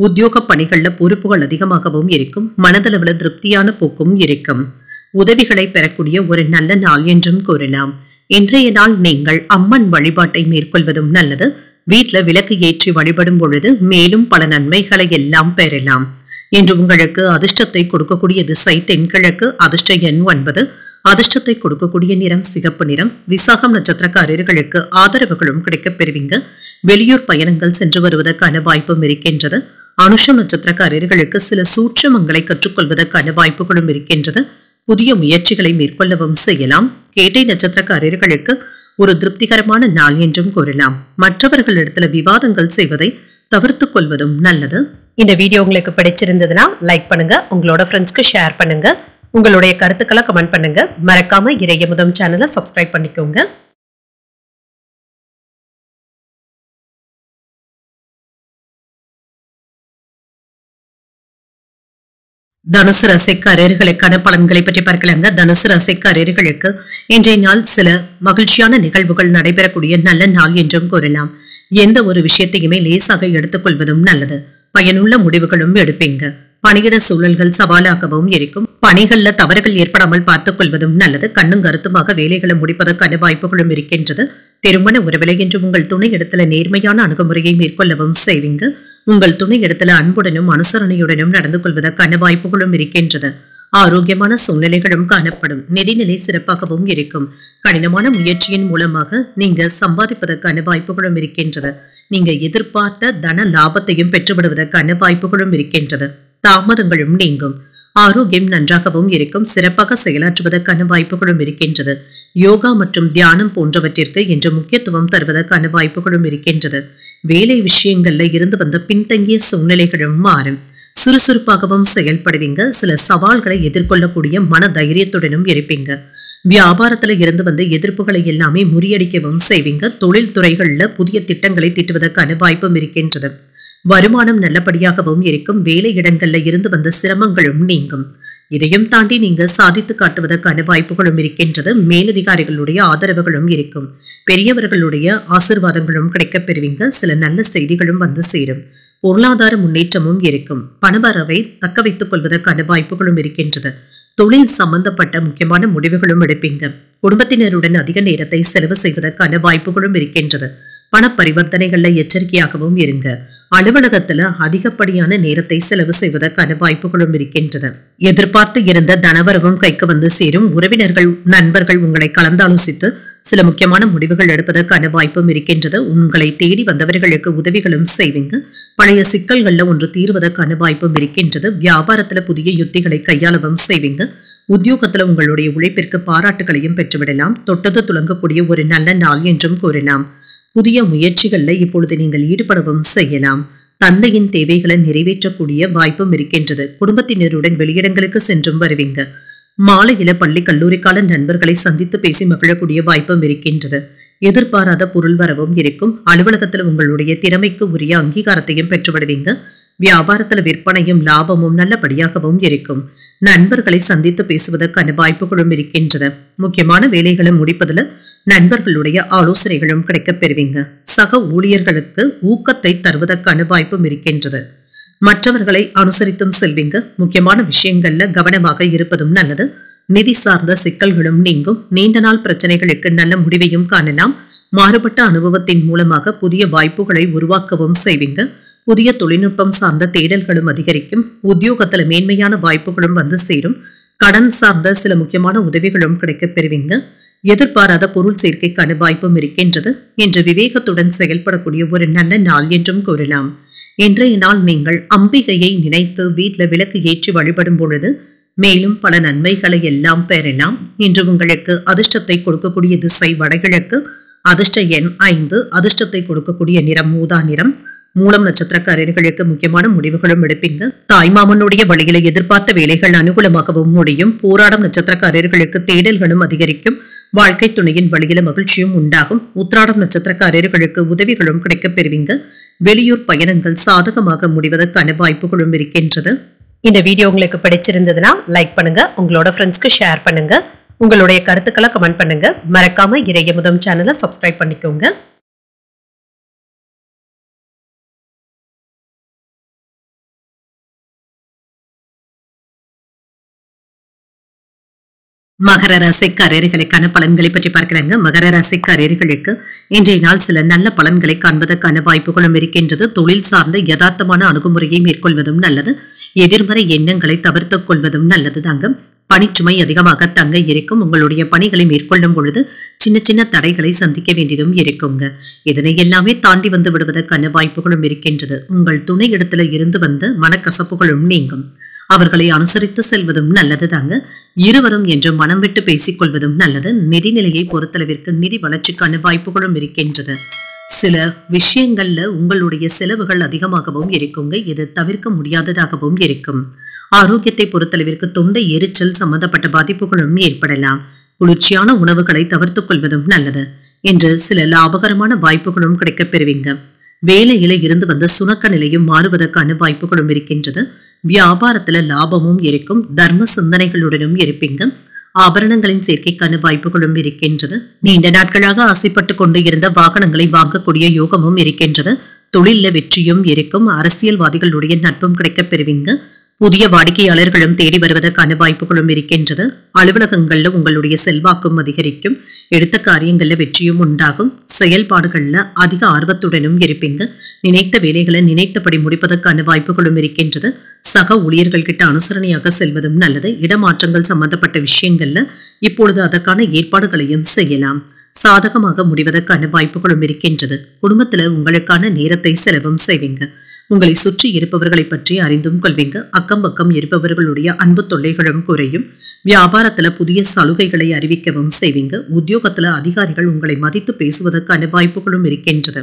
உத்தியோக பணிகள்ல பொறுப்புகள் அதிகமாகவும் இருக்கும். மனதளவுல திருப்தியான போக்கும் இருக்கும். உதவிகளை பெறக்கூடிய ஒரு நல்ல நாள் என்றும் கூறலாம். இன்றைய நாள் நீங்கள் அம்மன் வழிபாட்டை மேற்கொள்வதும் நல்லது. வீட்டுல விளக்கு ஏற்றி வழிபடும் பொழுது மேலும் பல நன்மைகளை எல்லாம் பெறலாம். இன்று உங்களுக்கு அதிர்ஷ்டத்தை கொடுக்கக்கூடிய திசை தென்கிழக்கு. அதிர்ஷ்ட எண் 9. அதிர்ஷ்டத்தை கொடுக்கக்கூடிய நிறம் சிகப்பு நிறம். விசாகம் நட்சத்திரக்காரர்களுக்கு ஆதரவுகளும் கிடைக்கப் பெறுவீங்க. வெளியூர் பயணங்கள் சென்று வருவதற்கான வாய்ப்பும் இருக்கின்றது. அனுஷம் நட்சத்திரக்காரர்களுக்கு சில சூட்சமங்களை கற்றுக்கொள்வதற்கான வாய்ப்புகளும் இருக்கின்றது. புதிய முயற்சிகளை மேற்கொள்ளவும் செய்யலாம். கேட்டை நட்சத்திரக்காரர்களுக்கு ஒரு திருப்திகரமான நாள் என்றும் கூறலாம். மற்றவர்களிடத்துல விவாதங்கள் செய்வதை தவிர்த்து கொள்வதும் நல்லது. இந்த வீடியோ உங்களுக்கு பிடிச்சிருந்ததுன்னா லைக் பண்ணுங்க, உங்களோட ஃப்ரெண்ட்ஸ்க்கு ஷேர் பண்ணுங்க, உங்களுடைய கருத்துக்களை கமெண்ட் பண்ணுங்க. மறக்காம இறையமுதம் சேனலை சப்ஸ்கிரைப் பண்ணிக்கோங்க. தனுசு ராசிக்காரர்களுக்கான பலன்களை பற்றி பார்க்கலாங்க. தனுசு ராசிக்காரர்களுக்கு இன்றைய நாள் சில மகிழ்ச்சியான நிகழ்வுகள் நடைபெறக்கூடிய நல்ல நாள் என்றும் கூறலாம். எந்த ஒரு விஷயத்தையுமே லேசாக எடுத்துக்கொள்வதும் நல்லது. பயனுள்ள முடிவுகளும் எடுப்பீங்க. பணியிட சூழல்கள் சவாலாகவும் இருக்கும். பணிகள்ல தவறுகள் ஏற்படாமல் பார்த்துக் கொள்வதும் நல்லது. கண்ணும் கருத்துமாக வேலைகளை முடிப்பதற்கான வாய்ப்புகளும் இருக்கின்றது. திருமண உறவிலை என்று உங்கள் துணை இடத்துல நேர்மையான அணுகுமுறையை மேற்கொள்ளவும் செய்வீங்க. உங்கள் துணை இடத்துல அன்புடனும் அனுசரணையுடனும் நடந்து கொள்வதற்கான வாய்ப்புகளும் இருக்கின்றது. ஆரோக்கியமான சூழ்நிலைகளும் காணப்படும். நிதிநிலை சிறப்பாகவும் இருக்கும். கடினமான முயற்சியின் மூலமாக நீங்க சம்பாதிப்பதற்கான வாய்ப்புகளும் இருக்கின்றது. நீங்க எதிர்பார்த்த தன லாபத்தையும் பெற்றுவிடுவதற்கான வாய்ப்புகளும் இருக்கின்றது. தாமதங்களும் நீங்கும். ஆரோக்கியம் நன்றாகவும் இருக்கும். சிறப்பாக செயலாற்றுவதற்கான வாய்ப்புகளும் இருக்கின்றது. யோகா மற்றும் தியானம் போன்றவற்றிற்கு இன்று முக்கியத்துவம் தருவதற்கான வாய்ப்புகளும் இருக்கின்றது. வேலை விஷயங்கள்ல இருந்து வந்த பின்தங்கிய சூழ்நிலைகளும் மாறும். சுறுசுறுப்பாகவும் செயல்படுவீங்க. சில சவால்களை எதிர்கொள்ளக்கூடிய மன தைரியத்துடனும் இருப்பீங்க. வியாபாரத்துல இருந்து வந்த எதிர்ப்புகளை எல்லாமே முறியடிக்கவும் செய்வீங்க. தொழில் துறைகள்ல புதிய திட்டங்களை தீட்டுவதற்கான வாய்ப்பும் இருக்கின்றது. வருமானம் நல்லபடியாகவும் இருக்கும். வேலை இடங்கள்ல இருந்து வந்த சிரமங்களும் நீங்கும். இதையும் தாண்டி நீங்க சாதித்து காட்டுவதற்கான வாய்ப்புகளும் இருக்கின்றது. மேலதிகாரிகளுடைய ஆதரவுகளும் இருக்கும். பெரியவர்களுடைய ஆசிர்வாதங்களும் கிடைக்கப் பெறுவீங்க. சில நல்ல செய்திகளும் வந்து சேரும். பொருளாதார முன்னேற்றமும் இருக்கும். பணவரவை தக்க வைத்துக் கொள்வதற்கான வாய்ப்புகளும் இருக்கின்றது. தொழில் சம்பந்தப்பட்ட முக்கியமான முடிவுகளும் எடுப்பீங்க. குடும்பத்தினருடன் அதிக நேரத்தை செலவு செய்வதற்கான வாய்ப்புகளும் இருக்கின்றது. பண பரிவர்த்தனைகள்ல எச்சரிக்கையாகவும் இருங்க. அலுவலகத்துல அதிகப்படியான நேரத்தை செலவு செய்வதற்கான வாய்ப்புகளும் இருக்கின்றன. எதிர்பார்த்து இருந்த தனவரவும் கைக்கு வந்து சேரும். உறவினர்கள் நண்பர்கள் உங்களை கலந்தாலோசித்து சில முக்கியமான முடிவுகள் எடுப்பதற்கான வாய்ப்பும் இருக்கின்றது. உங்களை தேடி வந்தவர்களுக்கு உதவிகளும் செய்வீங்க. பழைய சிக்கல்கள்ல ஒன்று தீர்வதற்கான வாய்ப்பும் இருக்கின்றது. வியாபாரத்துல புதிய யுத்திகளை கையாளவும் செய்வீங்க. உத்தியோகத்துல உங்களுடைய உழைப்பிற்கு பாராட்டுகளையும் பெற்றுவிடலாம். தொட்டது துளங்கக்கூடிய ஒரு நல்ல நாள் என்றும் கூறலாம். புதிய முயற்சிகள்ல இப்பொழுது நீங்கள் ஈடுபடவும் செய்யலாம். தந்தையின் தேவைகளை நிறைவேற்றக்கூடிய வாய்ப்பும் இருக்கின்றது. குடும்பத்தினருடன் வெளியிடங்களுக்கு சென்றும் வருவீங்க. மாலையில பள்ளி கல்லூரி கால நண்பர்களை சந்தித்து பேசி மகிழக்கூடிய வாய்ப்பும் இருக்கின்றது. எதிர்பாராத பொருள் வரவும் இருக்கும். அலுவலகத்துல உங்களுடைய திறமைக்கு உரிய அங்கீகாரத்தையும் பெற்றுவிடுவீங்க. வியாபாரத்துல விற்பனையும் லாபமும் நல்லபடியாகவும் இருக்கும். நண்பர்களை சந்தித்து பேசுவதற்கான வாய்ப்புகளும் இருக்கின்றது. முக்கியமான வேலைகளை முடிப்பதுல நண்பர்களுடைய ஆலோசனைகளும் கிடைக்கப் பெறுவீங்க. சக ஊழியர்களுக்கு ஊக்கத்தை தருவதற்கான வாய்ப்பும் இருக்கின்றது. மற்றவர்களை அனுசரித்தும் செல்வீங்க. முக்கியமான விஷயங்கள்ல கவனமாக இருப்பதும் நல்லது. நிதி சார்ந்த சிக்கல்களும் நீங்கும். நீண்ட நாள் பிரச்சனைகளுக்கு நல்ல முடிவையும் காணலாம். மாறுபட்ட அனுபவத்தின் மூலமாக புதிய வாய்ப்புகளை உருவாக்கவும் செய்வீங்க. புதிய தொழில்நுட்பம் சார்ந்த தேடல்களும் அதிகரிக்கும். உத்தியோகத்துல மேன்மையான வாய்ப்புகளும் வந்து சேரும். கடன் சார்ந்த சில முக்கியமான உதவிகளும் கிடைக்கப் பெறுவீங்க. எதிர்பாராத பொருள் சேர்க்கைக்கான வாய்ப்பும் இருக்கின்றது. இன்று விவேகத்துடன் செயல்படக்கூடிய ஒரு நல்ல நாள் என்றும் கூறலாம். இன்றைய நாள் நீங்கள் அம்பிகையை நினைத்து வீட்டில் விளக்கு ஏற்றி வழிபடும் பொழுது மேலும் பல நன்மைகளை எல்லாம் பெறலாம். இன்று உங்களுக்கு அதிர்ஷ்டத்தை கொடுக்கக்கூடிய திசை வடகிழக்கு. அதிர்ஷ்ட எண் 5. அதிர்ஷ்டத்தை கொடுக்கக்கூடிய நிறம் ஊதா நிறம். மூலம் நட்சத்திரக்காரர்களுக்கு முக்கியமான முடிவுகளும் எடுப்பீங்க. தாய்மாமனுடைய வழியில எதிர்பார்த்த வேலைகள் அனுகூலமாகவும் முடியும். போராடும் நட்சத்திரக்காரர்களுக்கு தேடல்களும் அதிகரிக்கும். வாழ்க்கை துணையின் வழியில மகிழ்ச்சியும் உண்டாகும். உத்திராடம் நட்சத்திரக்காரர்களுக்கு உதவிகளும் கிடைக்கப் பெறுவீங்க. வெளியூர் பயணங்கள் சாதகமாக முடிவதற்கான வாய்ப்புகளும் இருக்கின்றது. இந்த வீடியோ உங்களுக்கு பிடிச்சிருந்ததுன்னா லைக் பண்ணுங்க. உங்களோட ஃப்ரெண்ட்ஸ்க்கு ஷேர் பண்ணுங்க. உங்களுடைய கருத்துக்களை கமெண்ட் பண்ணுங்க. மறக்காம இறையமுதம் சேனலை சப்ஸ்கிரைப் பண்ணிக்கோங்க. மகர ராசிக்காரர்களுக்கான பலன்களை பற்றி பார்க்கலாங்க. மகர ராசிக்காரர்களுக்கு இன்றைய நாள் சில நல்ல பலன்களை காண்பதற்கான வாய்ப்புகளும் இருக்கின்றது. தொழில் சார்ந்த யதார்த்தமான அணுகுமுறையை மேற்கொள்வதும் நல்லது. எதிர்மறை எண்ணங்களை தவிர்த்துக் கொள்வதும் நல்லது தாங்க. பணிச்சுமை அதிகமாக தங்க இருக்கும். உங்களுடைய பணிகளை மேற்கொள்ளும் பொழுது சின்ன சின்ன தடைகளை சந்திக்க வேண்டியதும் இருக்குங்க. இதனை எல்லாமே தாண்டி வந்து விடுவதற்கான வாய்ப்புகளும் இருக்கின்றது. உங்கள் துணை இடத்துல இருந்து வந்த மனக்கசப்புகளும் நீங்கும். அவர்களை அனுசரித்து செல்வதும் நல்லது தாங்க. இருவரும் என்று மனம் விட்டு பேசிக் கொள்வதும் நல்லது. நிதிநிலையை பொறுத்தளவிற்கு நிதி வளர்ச்சிக்கான வாய்ப்புகளும் இருக்கின்றது. சில விஷயங்கள்ல உங்களுடைய செலவுகள் அதிகமாகவும் இருக்குங்க. இது தவிர்க்க முடியாததாகவும் இருக்கும். ஆரோக்கியத்தை பொறுத்தளவிற்கு தொண்டை எரிச்சல் சம்பந்தப்பட்ட பாதிப்புகளும் ஏற்படலாம். குளிர்ச்சியான உணவுகளை தவிர்த்துக் கொள்வதும் நல்லது. என்று சில லாபகரமான வாய்ப்புகளும் கிடைக்கப் பெறுவீங்க. வேலையில இருந்து வந்த சுணக்க நிலையும் மாறுவதற்கான வாய்ப்புகளும் இருக்கின்றது. வியாபாரத்துல லாபமும் இருக்கும். தர்ம சிந்தனைகளுடனும் இருப்பீங்க. ஆபரணங்களின் சேர்க்கைக்கான வாய்ப்புகளும் இருக்கின்றது. நீண்ட நாட்களாக ஆசைப்பட்டு கொண்டு இருந்த வாகனங்களை வாங்கக்கூடிய யோகமும் இருக்கின்றது. தொழில வெற்றியும் இருக்கும். அரசியல்வாதிகளுடைய நட்பும் கிடைக்கப் பெறுவீங்க. புதிய வாடிக்கையாளர்களும் தேடி வருவதற்கான வாய்ப்புகளும் இருக்கின்றது. அலுவலகங்கள்ல உங்களுடைய செல்வாக்கும் அதிகரிக்கும். எடுத்த காரியங்கள்ல வெற்றியும் உண்டாகும். செயல்பாடுகள்ல அதிக ஆர்வத்துடனும் இருப்பீங்க. நினைத்த வேலைகளை நினைத்தபடி முடிப்பதற்கான வாய்ப்புகளும் இருக்கின்றது. சக ஊழியர்கள் கிட்ட அனுசரணையாக செல்வதும் நல்லது. இடமாற்றங்கள் சம்பந்தப்பட்ட விஷயங்கள்ல இப்பொழுது அதற்கான ஏற்பாடுகளையும் செய்யலாம். சாதகமாக முடிவதற்கான வாய்ப்புகளும் இருக்கின்றது. குடும்பத்துல உங்களுக்கான நேரத்தை செலவும் செய்வீங்க. உங்களை சுற்றி இருப்பவர்களை பற்றி அறிந்தும் கொள்வீங்க. அக்கம் பக்கம் இருப்பவர்களுடைய அன்பு தொல்லைகளும் குறையும். வியாபாரத்துல புதிய சலுகைகளை அறிவிக்கவும் செய்வீங்க. உத்தியோகத்துல அதிகாரிகள் உங்களை மதித்து பேசுவதற்கான வாய்ப்புகளும் இருக்கின்றது.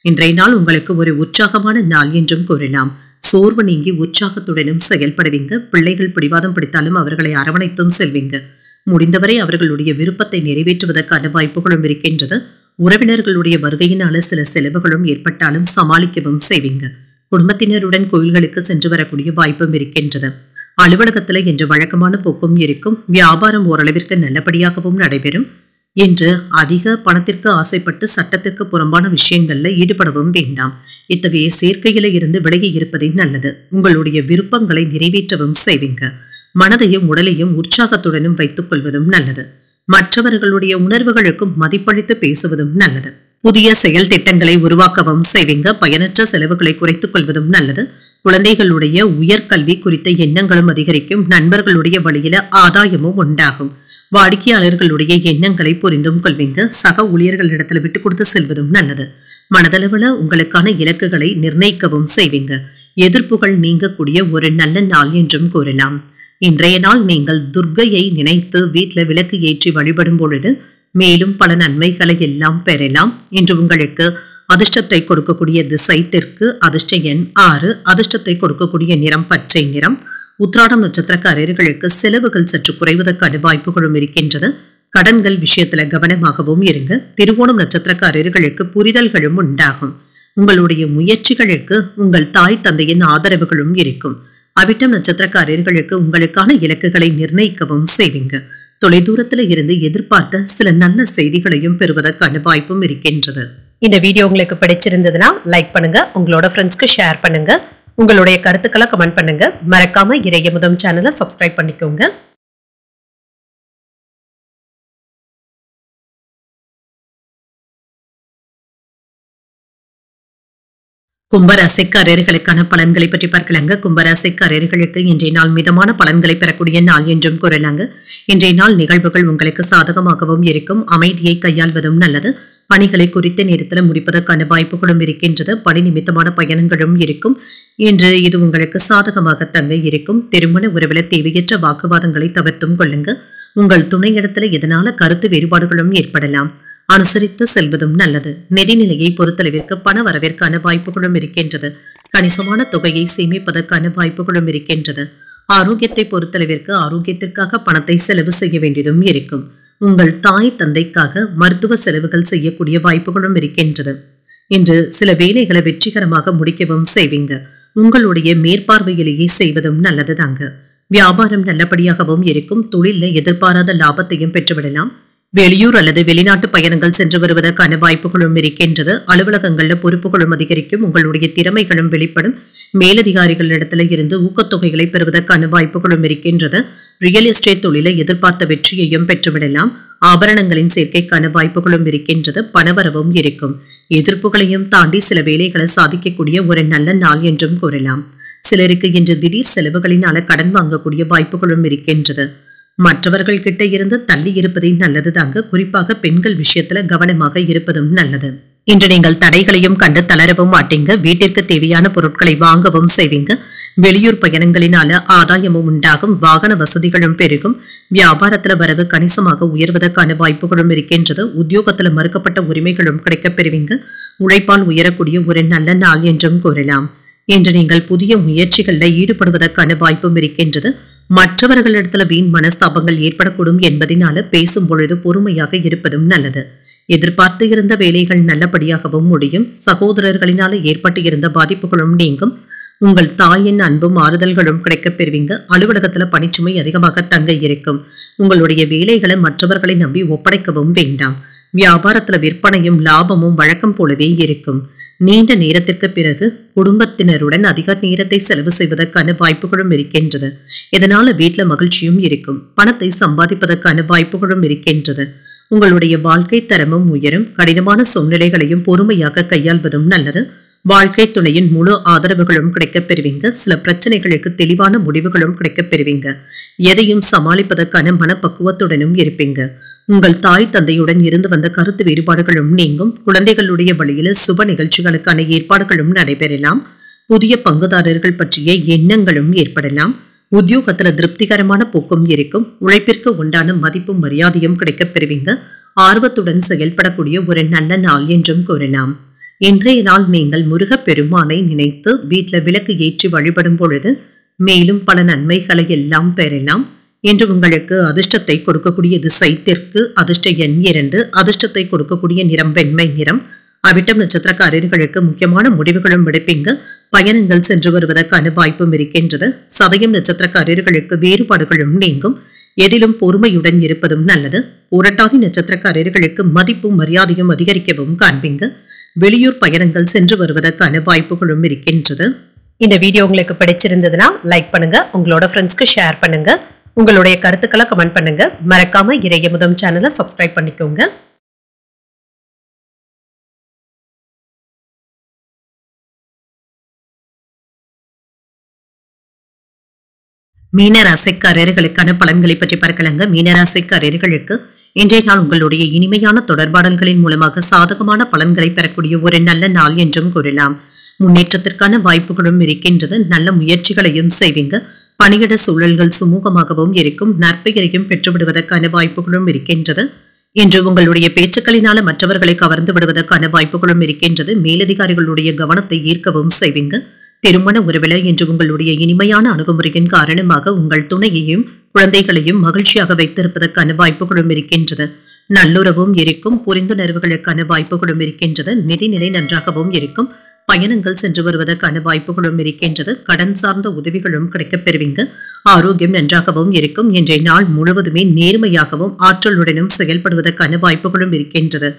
இன்றைய நாள் உங்களுக்கு ஒரு உற்சாகமான நாள் என்றும் கூறலாம். சோர்வு நீங்கி உற்சாகத்துடனும் செயல்படுவீங்க. பிள்ளைகள் பிடிவாதம் பிடித்தாலும் அவர்களை அரவணைத்தும் செல்வீங்க. முடிந்தவரை அவர்களுடைய விருப்பத்தை நிறைவேற்றுவதற்கான வாய்ப்புகளும் இருக்கின்றது. உறவினர்களுடைய வருகையினால சில செலவுகளும் ஏற்பட்டாலும் சமாளிக்கவும் செய்வீங்க. குடும்பத்தினருடன் கோயில்களுக்கு சென்று வரக்கூடிய வாய்ப்பும் இருக்கின்றது. அலுவலகத்துல இன்று வழக்கமான போக்கும் இருக்கும். வியாபாரம் ஓரளவிற்கு நல்லபடியாகவும் நடைபெறும். இன்று அதிக பணத்திற்கு ஆசைப்பட்டு சட்டத்திற்கு புறம்பான விஷயங்கள்ல ஈடுபடவும் வேண்டாம். இத்தகைய சேர்க்கையில இருந்து விலகி இருப்பதே நல்லது. உங்களுடைய விருப்பங்களை நிறைவேற்றவும் செய்வீங்க. மனதையும் உடலையும் உற்சாகத்துடனும் வைத்துக் கொள்வதும் நல்லது. மற்றவர்களுடைய உணர்வுகளுக்கும் மதிப்பளித்து பேசுவதும் நல்லது. புதிய செயல் திட்டங்களை உருவாக்கவும் செய்வீங்க. பயனற்ற செலவுகளை குறைத்துக் கொள்வதும் நல்லது. குழந்தைகளுடைய உயர்கல்வி குறித்த எண்ணங்களும் அதிகரிக்கும். நண்பர்களுடைய வழியில ஆதாயமும் உண்டாகும். வாடிக்கையாளர்களுடைய எண்ணங்களை புரிந்தும் கொள்வீங்க. சக ஊழியர்களிடத்துல விட்டு கொடுத்து செல்வதும் நல்லது. மனதளவுல உங்களுக்கான இலக்குகளை நிர்ணயிக்கவும் செய்வீங்க. எதிர்ப்புகள் நீங்கக்கூடிய ஒரு நல்ல நாள் என்றும் கூறலாம். இன்றைய நாள் நீங்கள் துர்க்கையை நினைத்து வீட்டுல விளக்கு ஏற்றி வழிபடும் பொழுது மேலும் பல நன்மைகளை எல்லாம் பெறலாம். இன்று உங்களுக்கு அதிர்ஷ்டத்தை கொடுக்கக்கூடிய திசை தெற்கு. அதிர்ஷ்ட எண் 6. அதிர்ஷ்டத்தை கொடுக்கக்கூடிய நிறம் பச்சை நிறம். உத்திராடம் நட்சத்திரக்காரர்களுக்கு செலவுகள் சற்று குறைவதற்கான வாய்ப்புகளும் இருக்கின்றது. கடன்கள் விஷயத்துல கவனமாகவும் இருங்க. திருவோணம் நட்சத்திரக்காரர்களுக்கு புரிதல்களும் உண்டாகும். உங்களுடைய முயற்சிகளுக்கு உங்கள் தாய் தந்தையின் ஆதரவுகளும் இருக்கும். அவிட்டம் நட்சத்திரக்காரர்களுக்கு உங்களுக்கான இலக்குகளை நிர்ணயிக்கவும் செய்வீங்க. தொலைதூரத்துல இருந்து எதிர்பார்த்த சில நல்ல செய்திகளையும் பெறுவதற்கான வாய்ப்பும் இருக்கின்றது. இந்த வீடியோ உங்களுக்கு பிடிச்சிருந்ததுன்னா லைக் பண்ணுங்க. உங்களோட ஃப்ரெண்ட்ஸ்க்கு ஷேர் பண்ணுங்க. உங்களுடைய கருத்துக்களை கமெண்ட் பண்ணுங்க. மறக்காம இறையமுதம் சேனலை சப்ஸ்கிரைப் பண்ணிக்கோங்க. கும்பராசிக்காரர்களுக்கான பலன்களை பற்றி பார்க்கலாங்க. கும்பராசிக்காரர்களுக்கு இன்றைய நாள் மிதமான பலன்களை பெறக்கூடிய நாள் என்றும் கூறலாங்க. இன்றைய நாள் நிகழ்வுகள் உங்களுக்கு சாதகமாகவும் இருக்கும். அமைதியை கையாள்வதும் நல்லது. பணிகளை குறித்த நேரத்தில் முடிப்பதற்கான வாய்ப்புகளும் இருக்கின்றது. பணி நிமித்தமான பயணங்களும் இருக்கும். இன்று இது உங்களுக்கு சாதகமாக தங்க இருக்கும். திருமண உறவுல தேவையற்ற வாக்குவாதங்களை தவிர்த்தும் கொள்ளுங்க. உங்கள் துணையிடத்துல இதனால கருத்து வேறுபாடுகளும் ஏற்படலாம். அனுசரித்து செல்வதும் நல்லது. நிதிநிலையை பொறுத்தளவிற்கு பண வரவிற்கான வாய்ப்புகளும் இருக்கின்றது. கணிசமான தொகையை சேமிப்பதற்கான வாய்ப்புகளும் இருக்கின்றது. ஆரோக்கியத்தை பொறுத்தளவிற்கு ஆரோக்கியத்திற்காக பணத்தை செலவு செய்ய வேண்டியதும் இருக்கும். உங்கள் தாய் தந்தைக்காக மருத்துவ செலவுகள் செய்யக்கூடிய வாய்ப்புகளும் இருக்கின்றது. இன்று சில வேலைகளை வெற்றிகரமாக முடிக்கவும் செய்வீங்க. உங்களுடைய மேற்பார்வையிலேயே செய்வதும் நல்லது தாங்க. வியாபாரம் நல்லபடியாகவும் இருக்கும். தொழில எதிர்பாராத லாபத்தையும் பெற்றுவிடலாம். வெளியூர் அல்லது வெளிநாட்டு பயணங்கள் சென்று வருவதற்கான வாய்ப்புகளும் இருக்கின்றது. அலுவலகங்கள்ல பொறுப்புகளும் அதிகரிக்கும். உங்களுடைய திறமைகளும் வெளிப்படும். மேலதிகாரிகளிடத்துல இருந்து ஊக்கத்தொகைகளை பெறுவதற்கான வாய்ப்புகளும் இருக்கின்றது. ரியல் எஸ்டேட் தொழிலை எதிர்பார்த்த வெற்றியையும் பெற்றுவிடலாம். ஆபரணங்களின் சேர்க்கைக்கான வாய்ப்புகளும் இருக்கின்றது. பணவரவும் இருக்கும். எதிர்ப்புகளையும் தாண்டி சில வேலைகளை சாதிக்கக்கூடிய ஒரு நல்ல நாள் என்றும் கூறலாம். சிலருக்கு இன்று திடீர் செலவுகளினால கடன் வாங்கக்கூடிய வாய்ப்புகளும் இருக்கின்றது. மற்றவர்கள் கிட்ட இருந்து தள்ளி இருப்பதே நல்லது தாங்க. குறிப்பாக பெண்கள் விஷயத்துல கவனமாக இருப்பதும் நல்லது. இன்று நீங்கள் தடைகளையும் கண்டு தளரவும் மாட்டீங்க. வீட்டிற்கு தேவையான பொருட்களை வாங்கவும் செய்வீங்க. வெளியூர் பயணங்களினால ஆதாயமும் உண்டாகும். வாகன வசதிகளும் பெருகும். வியாபாரத்துல வரவு கணிசமாக உயர்வதற்கான வாய்ப்புகளும் இருக்கின்றது. உத்தியோகத்துல மறுக்கப்பட்ட உரிமைகளும் கிடைக்கப் பெறுவீங்க. உழைப்பால் உயரக்கூடிய ஒரு நல்ல நாள் என்றும் கூறலாம். இன்று நீங்கள் புதிய முயற்சிகள்ல ஈடுபடுவதற்கான வாய்ப்பும் இருக்கின்றது. மற்றவர்களிடத்துல வீண் மனஸ்தாபங்கள் ஏற்படக்கூடும் என்பதனால பேசும் பொழுது பொறுமையாக இருப்பதும் நல்லது. எதிர்பார்த்து இருந்த வேலைகள் நல்லபடியாகவும் முடியும். சகோதரர்களினால ஏற்பட்டு இருந்த பாதிப்புகளும் நீங்கும். உங்கள் தாயின் அன்பும் ஆறுதல்களும் கிடைக்கப் பெறுவீங்க. அலுவலகத்துல பணிச்சுமை அதிகமாக தங்க இருக்கும். உங்களுடைய வேலைகளை மற்றவர்களை நம்பி ஒப்படைக்கவும் வேண்டாம். வியாபாரத்துல விற்பனையும் லாபமும் வழக்கம் போலவே இருக்கும். நீண்ட நேரத்திற்கு பிறகு குடும்பத்தினருடன் அதிக நேரத்தை செலவு செய்வதற்கான வாய்ப்புகளும் இருக்கின்றது. இதனால வீட்டுல மகிழ்ச்சியும் இருக்கும். பணத்தை சம்பாதிப்பதற்கான வாய்ப்புகளும் இருக்கின்றது. உங்களுடைய வாழ்க்கை தரமும் உயரும். கடினமான சூழ்நிலைகளையும் பொறுமையாக கையாள்வதும் நல்லது. வாழ்க்கை துணையின் முழு ஆதரவுகளும் கிடைக்கப் பெறுவீங்க. சில பிரச்சனைகளுக்கு தெளிவான முடிவுகளும் கிடைக்கப் பெறுவீங்க. எதையும் சமாளிப்பதற்கான மனப்பக்குவத்துடனும் இருப்பீங்க. உங்கள் தாய் தந்தையுடன் இருந்து வந்த கருத்து வேறுபாடுகளும் நீங்கும். குழந்தைகளுடைய வழியில சுப நிகழ்ச்சிகளுக்கான ஏற்பாடுகளும் நடைபெறலாம். புதிய பங்குதாரர்கள் பற்றிய எண்ணங்களும் ஏற்படலாம். உத்தியோகத்துல திருப்திகரமான போக்கும் இருக்கும். உழைப்பிற்கு உண்டான மதிப்பும் மரியாதையும் கிடைக்கப் பெறுவீங்க. ஆர்வத்துடன் செயல்படக்கூடிய ஒரு நல்ல நாள் என்றும் கூறலாம். இன்றைய நாள் நீங்கள் முருகப் பெருமானை நினைத்து வீட்டில் விளக்கு ஏற்றி வழிபடும் பொழுது மேலும் பல நன்மைகளை எல்லாம் பெறலாம். இன்று உங்களுக்கு அதிர்ஷ்டத்தை கொடுக்கக்கூடிய திசை தெற்கு, அதிர்ஷ்ட எண் 2, அதிர்ஷ்டத்தை கொடுக்கக்கூடிய நிறம் வெண்மை நிறம். அவிட்டம் நட்சத்திரக்காரர்களுக்கு முக்கியமான முடிவுகளும் எடுப்பீங்க. பயணங்கள் சென்று வருவதற்கான வாய்ப்பும் இருக்கின்றது. சதயம் நட்சத்திரக்காரர்களுக்கு வேறுபாடுகளும் நீங்கும். எதிலும் பொறுமையுடன் இருப்பதும் நல்லது. புரட்டாதி நட்சத்திரக்காரர்களுக்கு மதிப்பும் மரியாதையும் அதிகரிக்கவும் காண்பீங்க. வெளியூர் பயணங்கள் சென்று வருவதற்கான வாய்ப்புகளும் இருக்கின்றது. இந்த வீடியோ உங்களுக்கு பிடிச்சிருந்ததுன்னா லைக் பண்ணுங்க, உங்களோட ஃப்ரெண்ட்ஸ்க்கு ஷேர் பண்ணுங்க, உங்களுடைய கருத்துக்களை கமெண்ட் பண்ணுங்க. மறக்காம இறையமுதம் சேனலை சப்ஸ்கிரைப் பண்ணிக்கோங்க. மீனராசிக்காரர்களுக்கான பலன்களை பற்றி பார்க்கலாங்க. மீனராசிக்காரர்களுக்கு இன்றைய நாள் உங்களுடைய இனிமையான தொடர்பாடல்களின் மூலமாக சாதகமான பலன்களை பெறக்கூடிய ஒரு நல்ல நாள் என்றும் கூறலாம். முன்னேற்றத்திற்கான வாய்ப்புகளும் இருக்கின்றது. நல்ல முயற்சிகளையும் செய்வீங்க. பணியிட சூழல்கள் சுமூகமாகவும் இருக்கும். நற்பெயரையும் பெற்றுவிடுவதற்கான வாய்ப்புகளும் இருக்கின்றது. இன்று உங்களுடைய பேச்சுக்களினால மற்றவர்களை கவர்ந்து விடுவதற்கான வாய்ப்புகளும் இருக்கின்றது. மேலதிகாரிகளுடைய கவனத்தை ஈர்க்கவும் செய்வீங்க. திருமண உறவில இன்று உங்களுடைய இனிமையான அணுகுமுறையின் காரணமாக உங்கள் துணையையும் குழந்தைகளையும் மகிழ்ச்சியாக வைத்திருப்பதற்கான வாய்ப்புகளும் இருக்கின்றது. நல்லுறவும் இருக்கும். புரிந்துணர்வுகளுக்கான வாய்ப்புகளும் இருக்கின்றது. நிதிநிலை நன்றாகவும் இருக்கும். பயணங்கள் சென்று வருவதற்கான வாய்ப்புகளும் இருக்கின்றது. கடன் சார்ந்த உதவிகளும் கிடைக்கப் பெறுவீங்க. ஆரோக்கியம் நன்றாகவும் இருக்கும். இன்றைய நாள் முழுவதுமே நேர்மையாகவும் ஆற்றலுடனும் செயல்படுவதற்கான வாய்ப்புகளும் இருக்கின்றது.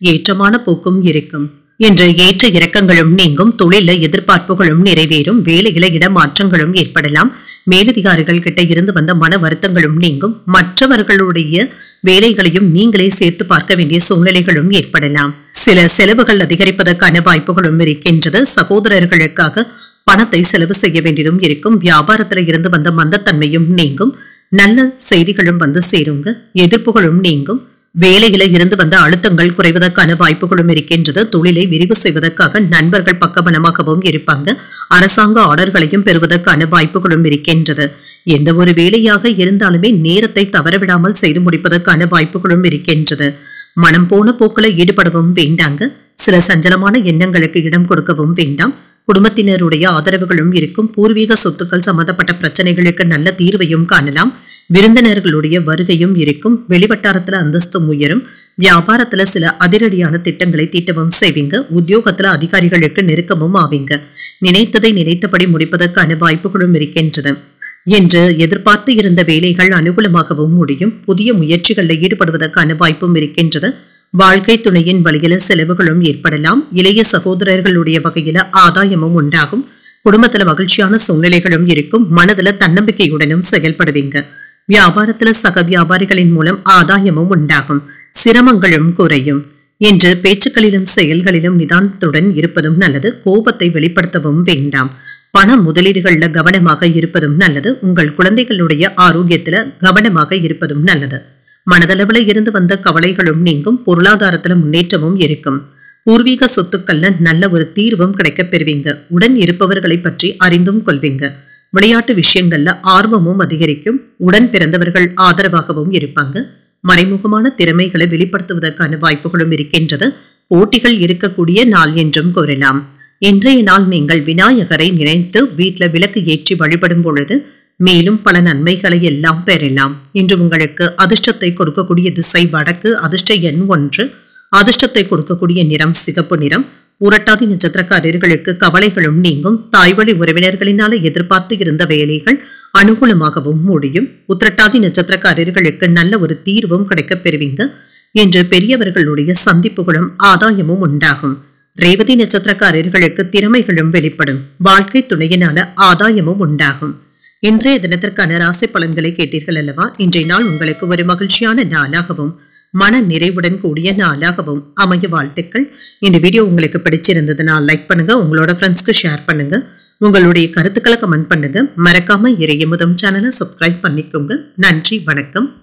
ஏற்றமான போக்கும் இருக்கும். இன்று ஏற்ற இறக்கங்களும் நீங்கும். தொழில எதிர்பார்ப்புகளும் நிறைவேறும். வேலையில இடமாற்றங்களும் ஏற்படலாம். மேலதிகாரிகள் கிட்ட இருந்து வந்த மன வருத்தங்களும் நீங்கும். மற்றவர்களுடைய வேலைகளையும் நீங்களே சேர்த்து பார்க்க வேண்டிய சூழ்நிலைகளும் ஏற்படலாம். சில செலவுகள் அதிகரிப்பதற்கான வாய்ப்புகளும் இருக்கின்றது. சகோதரர்களுக்காக பணத்தை செலவு செய்ய வேண்டியதும் இருக்கும். வியாபாரத்துல இருந்து வந்த மந்தத்தன்மையும் நீங்கும். நல்ல செய்திகளும் வந்து சேருங்க. எதிர்ப்புகளும் நீங்கும். வேலையில இருந்து வந்த அழுத்தங்கள் குறைவதற்கான வாய்ப்புகளும் இருக்கின்றது. தொழிலை விரிவு செய்வதற்காக நண்பர்கள் பக்கபலமாகவும் இருப்பாங்க. அரசாங்க ஆர்டர்களையும் பெறுவதற்கான வாய்ப்புகளும் இருக்கின்றது. எந்த ஒரு வேலையாக இருந்தாலுமே நேரத்தை தவறவிடாமல் செய்து முடிப்பதற்கான வாய்ப்புகளும் இருக்கின்றது. மனம் போன போக்குல ஈடுபடவும் வேண்டாங்க. சில சஞ்சலமான எண்ணங்களுக்கு இடம் கொடுக்கவும் வேண்டாம். குடும்பத்தினருடைய ஆதரவுகளும் இருக்கும். பூர்வீக சொத்துக்கள் சம்பந்தப்பட்ட பிரச்சனைகளுக்கு நல்ல தீர்வையும் காணலாம். விருந்தினர்களுடைய வருகையும் இருக்கும். வெளிவட்டாரத்துல அந்தஸ்தும் உயரும். வியாபாரத்துல சில அதிரடியான திட்டங்களை தீட்டவும் செய்வீங்க. உத்தியோகத்துல அதிகாரிகளுக்கு நெருக்கமும் ஆவீங்க. நினைத்ததை நினைத்தபடி முடிப்பதற்கான வாய்ப்புகளும் இருக்கின்றது. என்று எதிர்பார்த்து இருந்த வேலைகள் அனுகூலமாகவும் முடியும். புதிய முயற்சிகளில் ஈடுபடுவதற்கான வாய்ப்பும் இருக்கின்றது. வாழ்க்கை துணையின் வழியில செலவுகளும் ஏற்படலாம். இளைய சகோதரர்களுடைய வகையில ஆதாயமும் உண்டாகும். குடும்பத்துல மகிழ்ச்சியான சூழ்நிலைகளும் இருக்கும். மனதுல தன்னம்பிக்கையுடனும் செயல்படுவீங்க. வியாபாரத்துல சக வியாபாரிகளின் மூலம் ஆதாயமும் உண்டாகும். சிரமங்களும் குறையும். என்று பேச்சுக்களிலும் செயல்களிலும் நிதானத்துடன் இருப்பதும் நல்லது. கோபத்தை வெளிப்படுத்தவும் வேண்டாம். பண முதலீடுகள்ல கவனமாக இருப்பதும் நல்லது. உங்கள் குழந்தைகளுடைய ஆரோக்கியத்துல கவனமாக இருப்பதும் நல்லது. மனதளவுல இருந்து வந்த கவலைகளும் நீங்கும். பொருளாதாரத்துல முன்னேற்றமும் இருக்கும். பூர்வீக சொத்துக்கள்ல நல்ல ஒரு தீர்வும் கிடைக்கப் பெறுவீங்க. உடன் இருப்பவர்களை பற்றி அறிந்தும் கொள்வீங்க. விளையாட்டு விஷயங்கள்ல ஆர்வமும் அதிகரிக்கும். உடன் பிறந்தவர்கள் ஆதரவாகவும் இருப்பாங்க. மறைமுகமான திறமைகளை வெளிப்படுத்துவதற்கான வாய்ப்புகளும் இருக்கின்றது. போட்டிகள் இருக்கக்கூடிய நாள் என்றும் கூறலாம். இன்றைய நாள் நீங்கள் விநாயகரை நினைத்து வீட்டுல விளக்கு ஏற்றி வழிபடும் பொழுது மேலும் பல நன்மைகளை எல்லாம் பெறலாம். இன்று உங்களுக்கு அதிர்ஷ்டத்தை கொடுக்கக்கூடிய திசை வடக்கு, அதிர்ஷ்ட எண் 1, அதிர்ஷ்டத்தை கொடுக்கக்கூடிய நிறம் சிகப்பு நிறம். புரட்டாதி நட்சத்திரக்காரர்களுக்கு கவலைகளும் நீங்கும். தாய்வழி உறவினர்களினால எதிர்பார்த்து இருந்த வேலைகள் அனுகூலமாகவும் முடியும். உத்திரட்டாதி நட்சத்திரக்காரர்களுக்கு நல்ல ஒரு தீர்வும் கிடைக்கப் பெறுவீங்க. இன்று பெரியவர்களுடைய சந்திப்புகளும் ஆதாயமும் உண்டாகும். ரேவதி நட்சத்திரக்காரர்களுக்கு திறமைகளும் வெளிப்படும். வாழ்க்கை துணையினால ஆதாயமும் உண்டாகும். இன்றைய தினத்திற்கான ராசி பலன்களை கேட்டீர்கள் அல்லவா? இன்றைய நாள் உங்களுக்கு ஒரு மகிழ்ச்சியான நாளாகவும் மன நிறைவுடன் கூடிய நாளாகவும் அமைய வாழ்த்துக்கள். இந்த வீடியோ உங்களுக்கு பிடிச்சிருந்ததுன்னா லைக் பண்ணுங்க, உங்களோட ஃப்ரெண்ட்ஸ்க்கு ஷேர் பண்ணுங்க, உங்களுடைய கருத்துக்களை கமெண்ட் பண்ணுங்க. மறக்காம இறையமுதம் சேனலை சப்ஸ்கிரைப் பண்ணிக்கோங்க. நன்றி, வணக்கம்.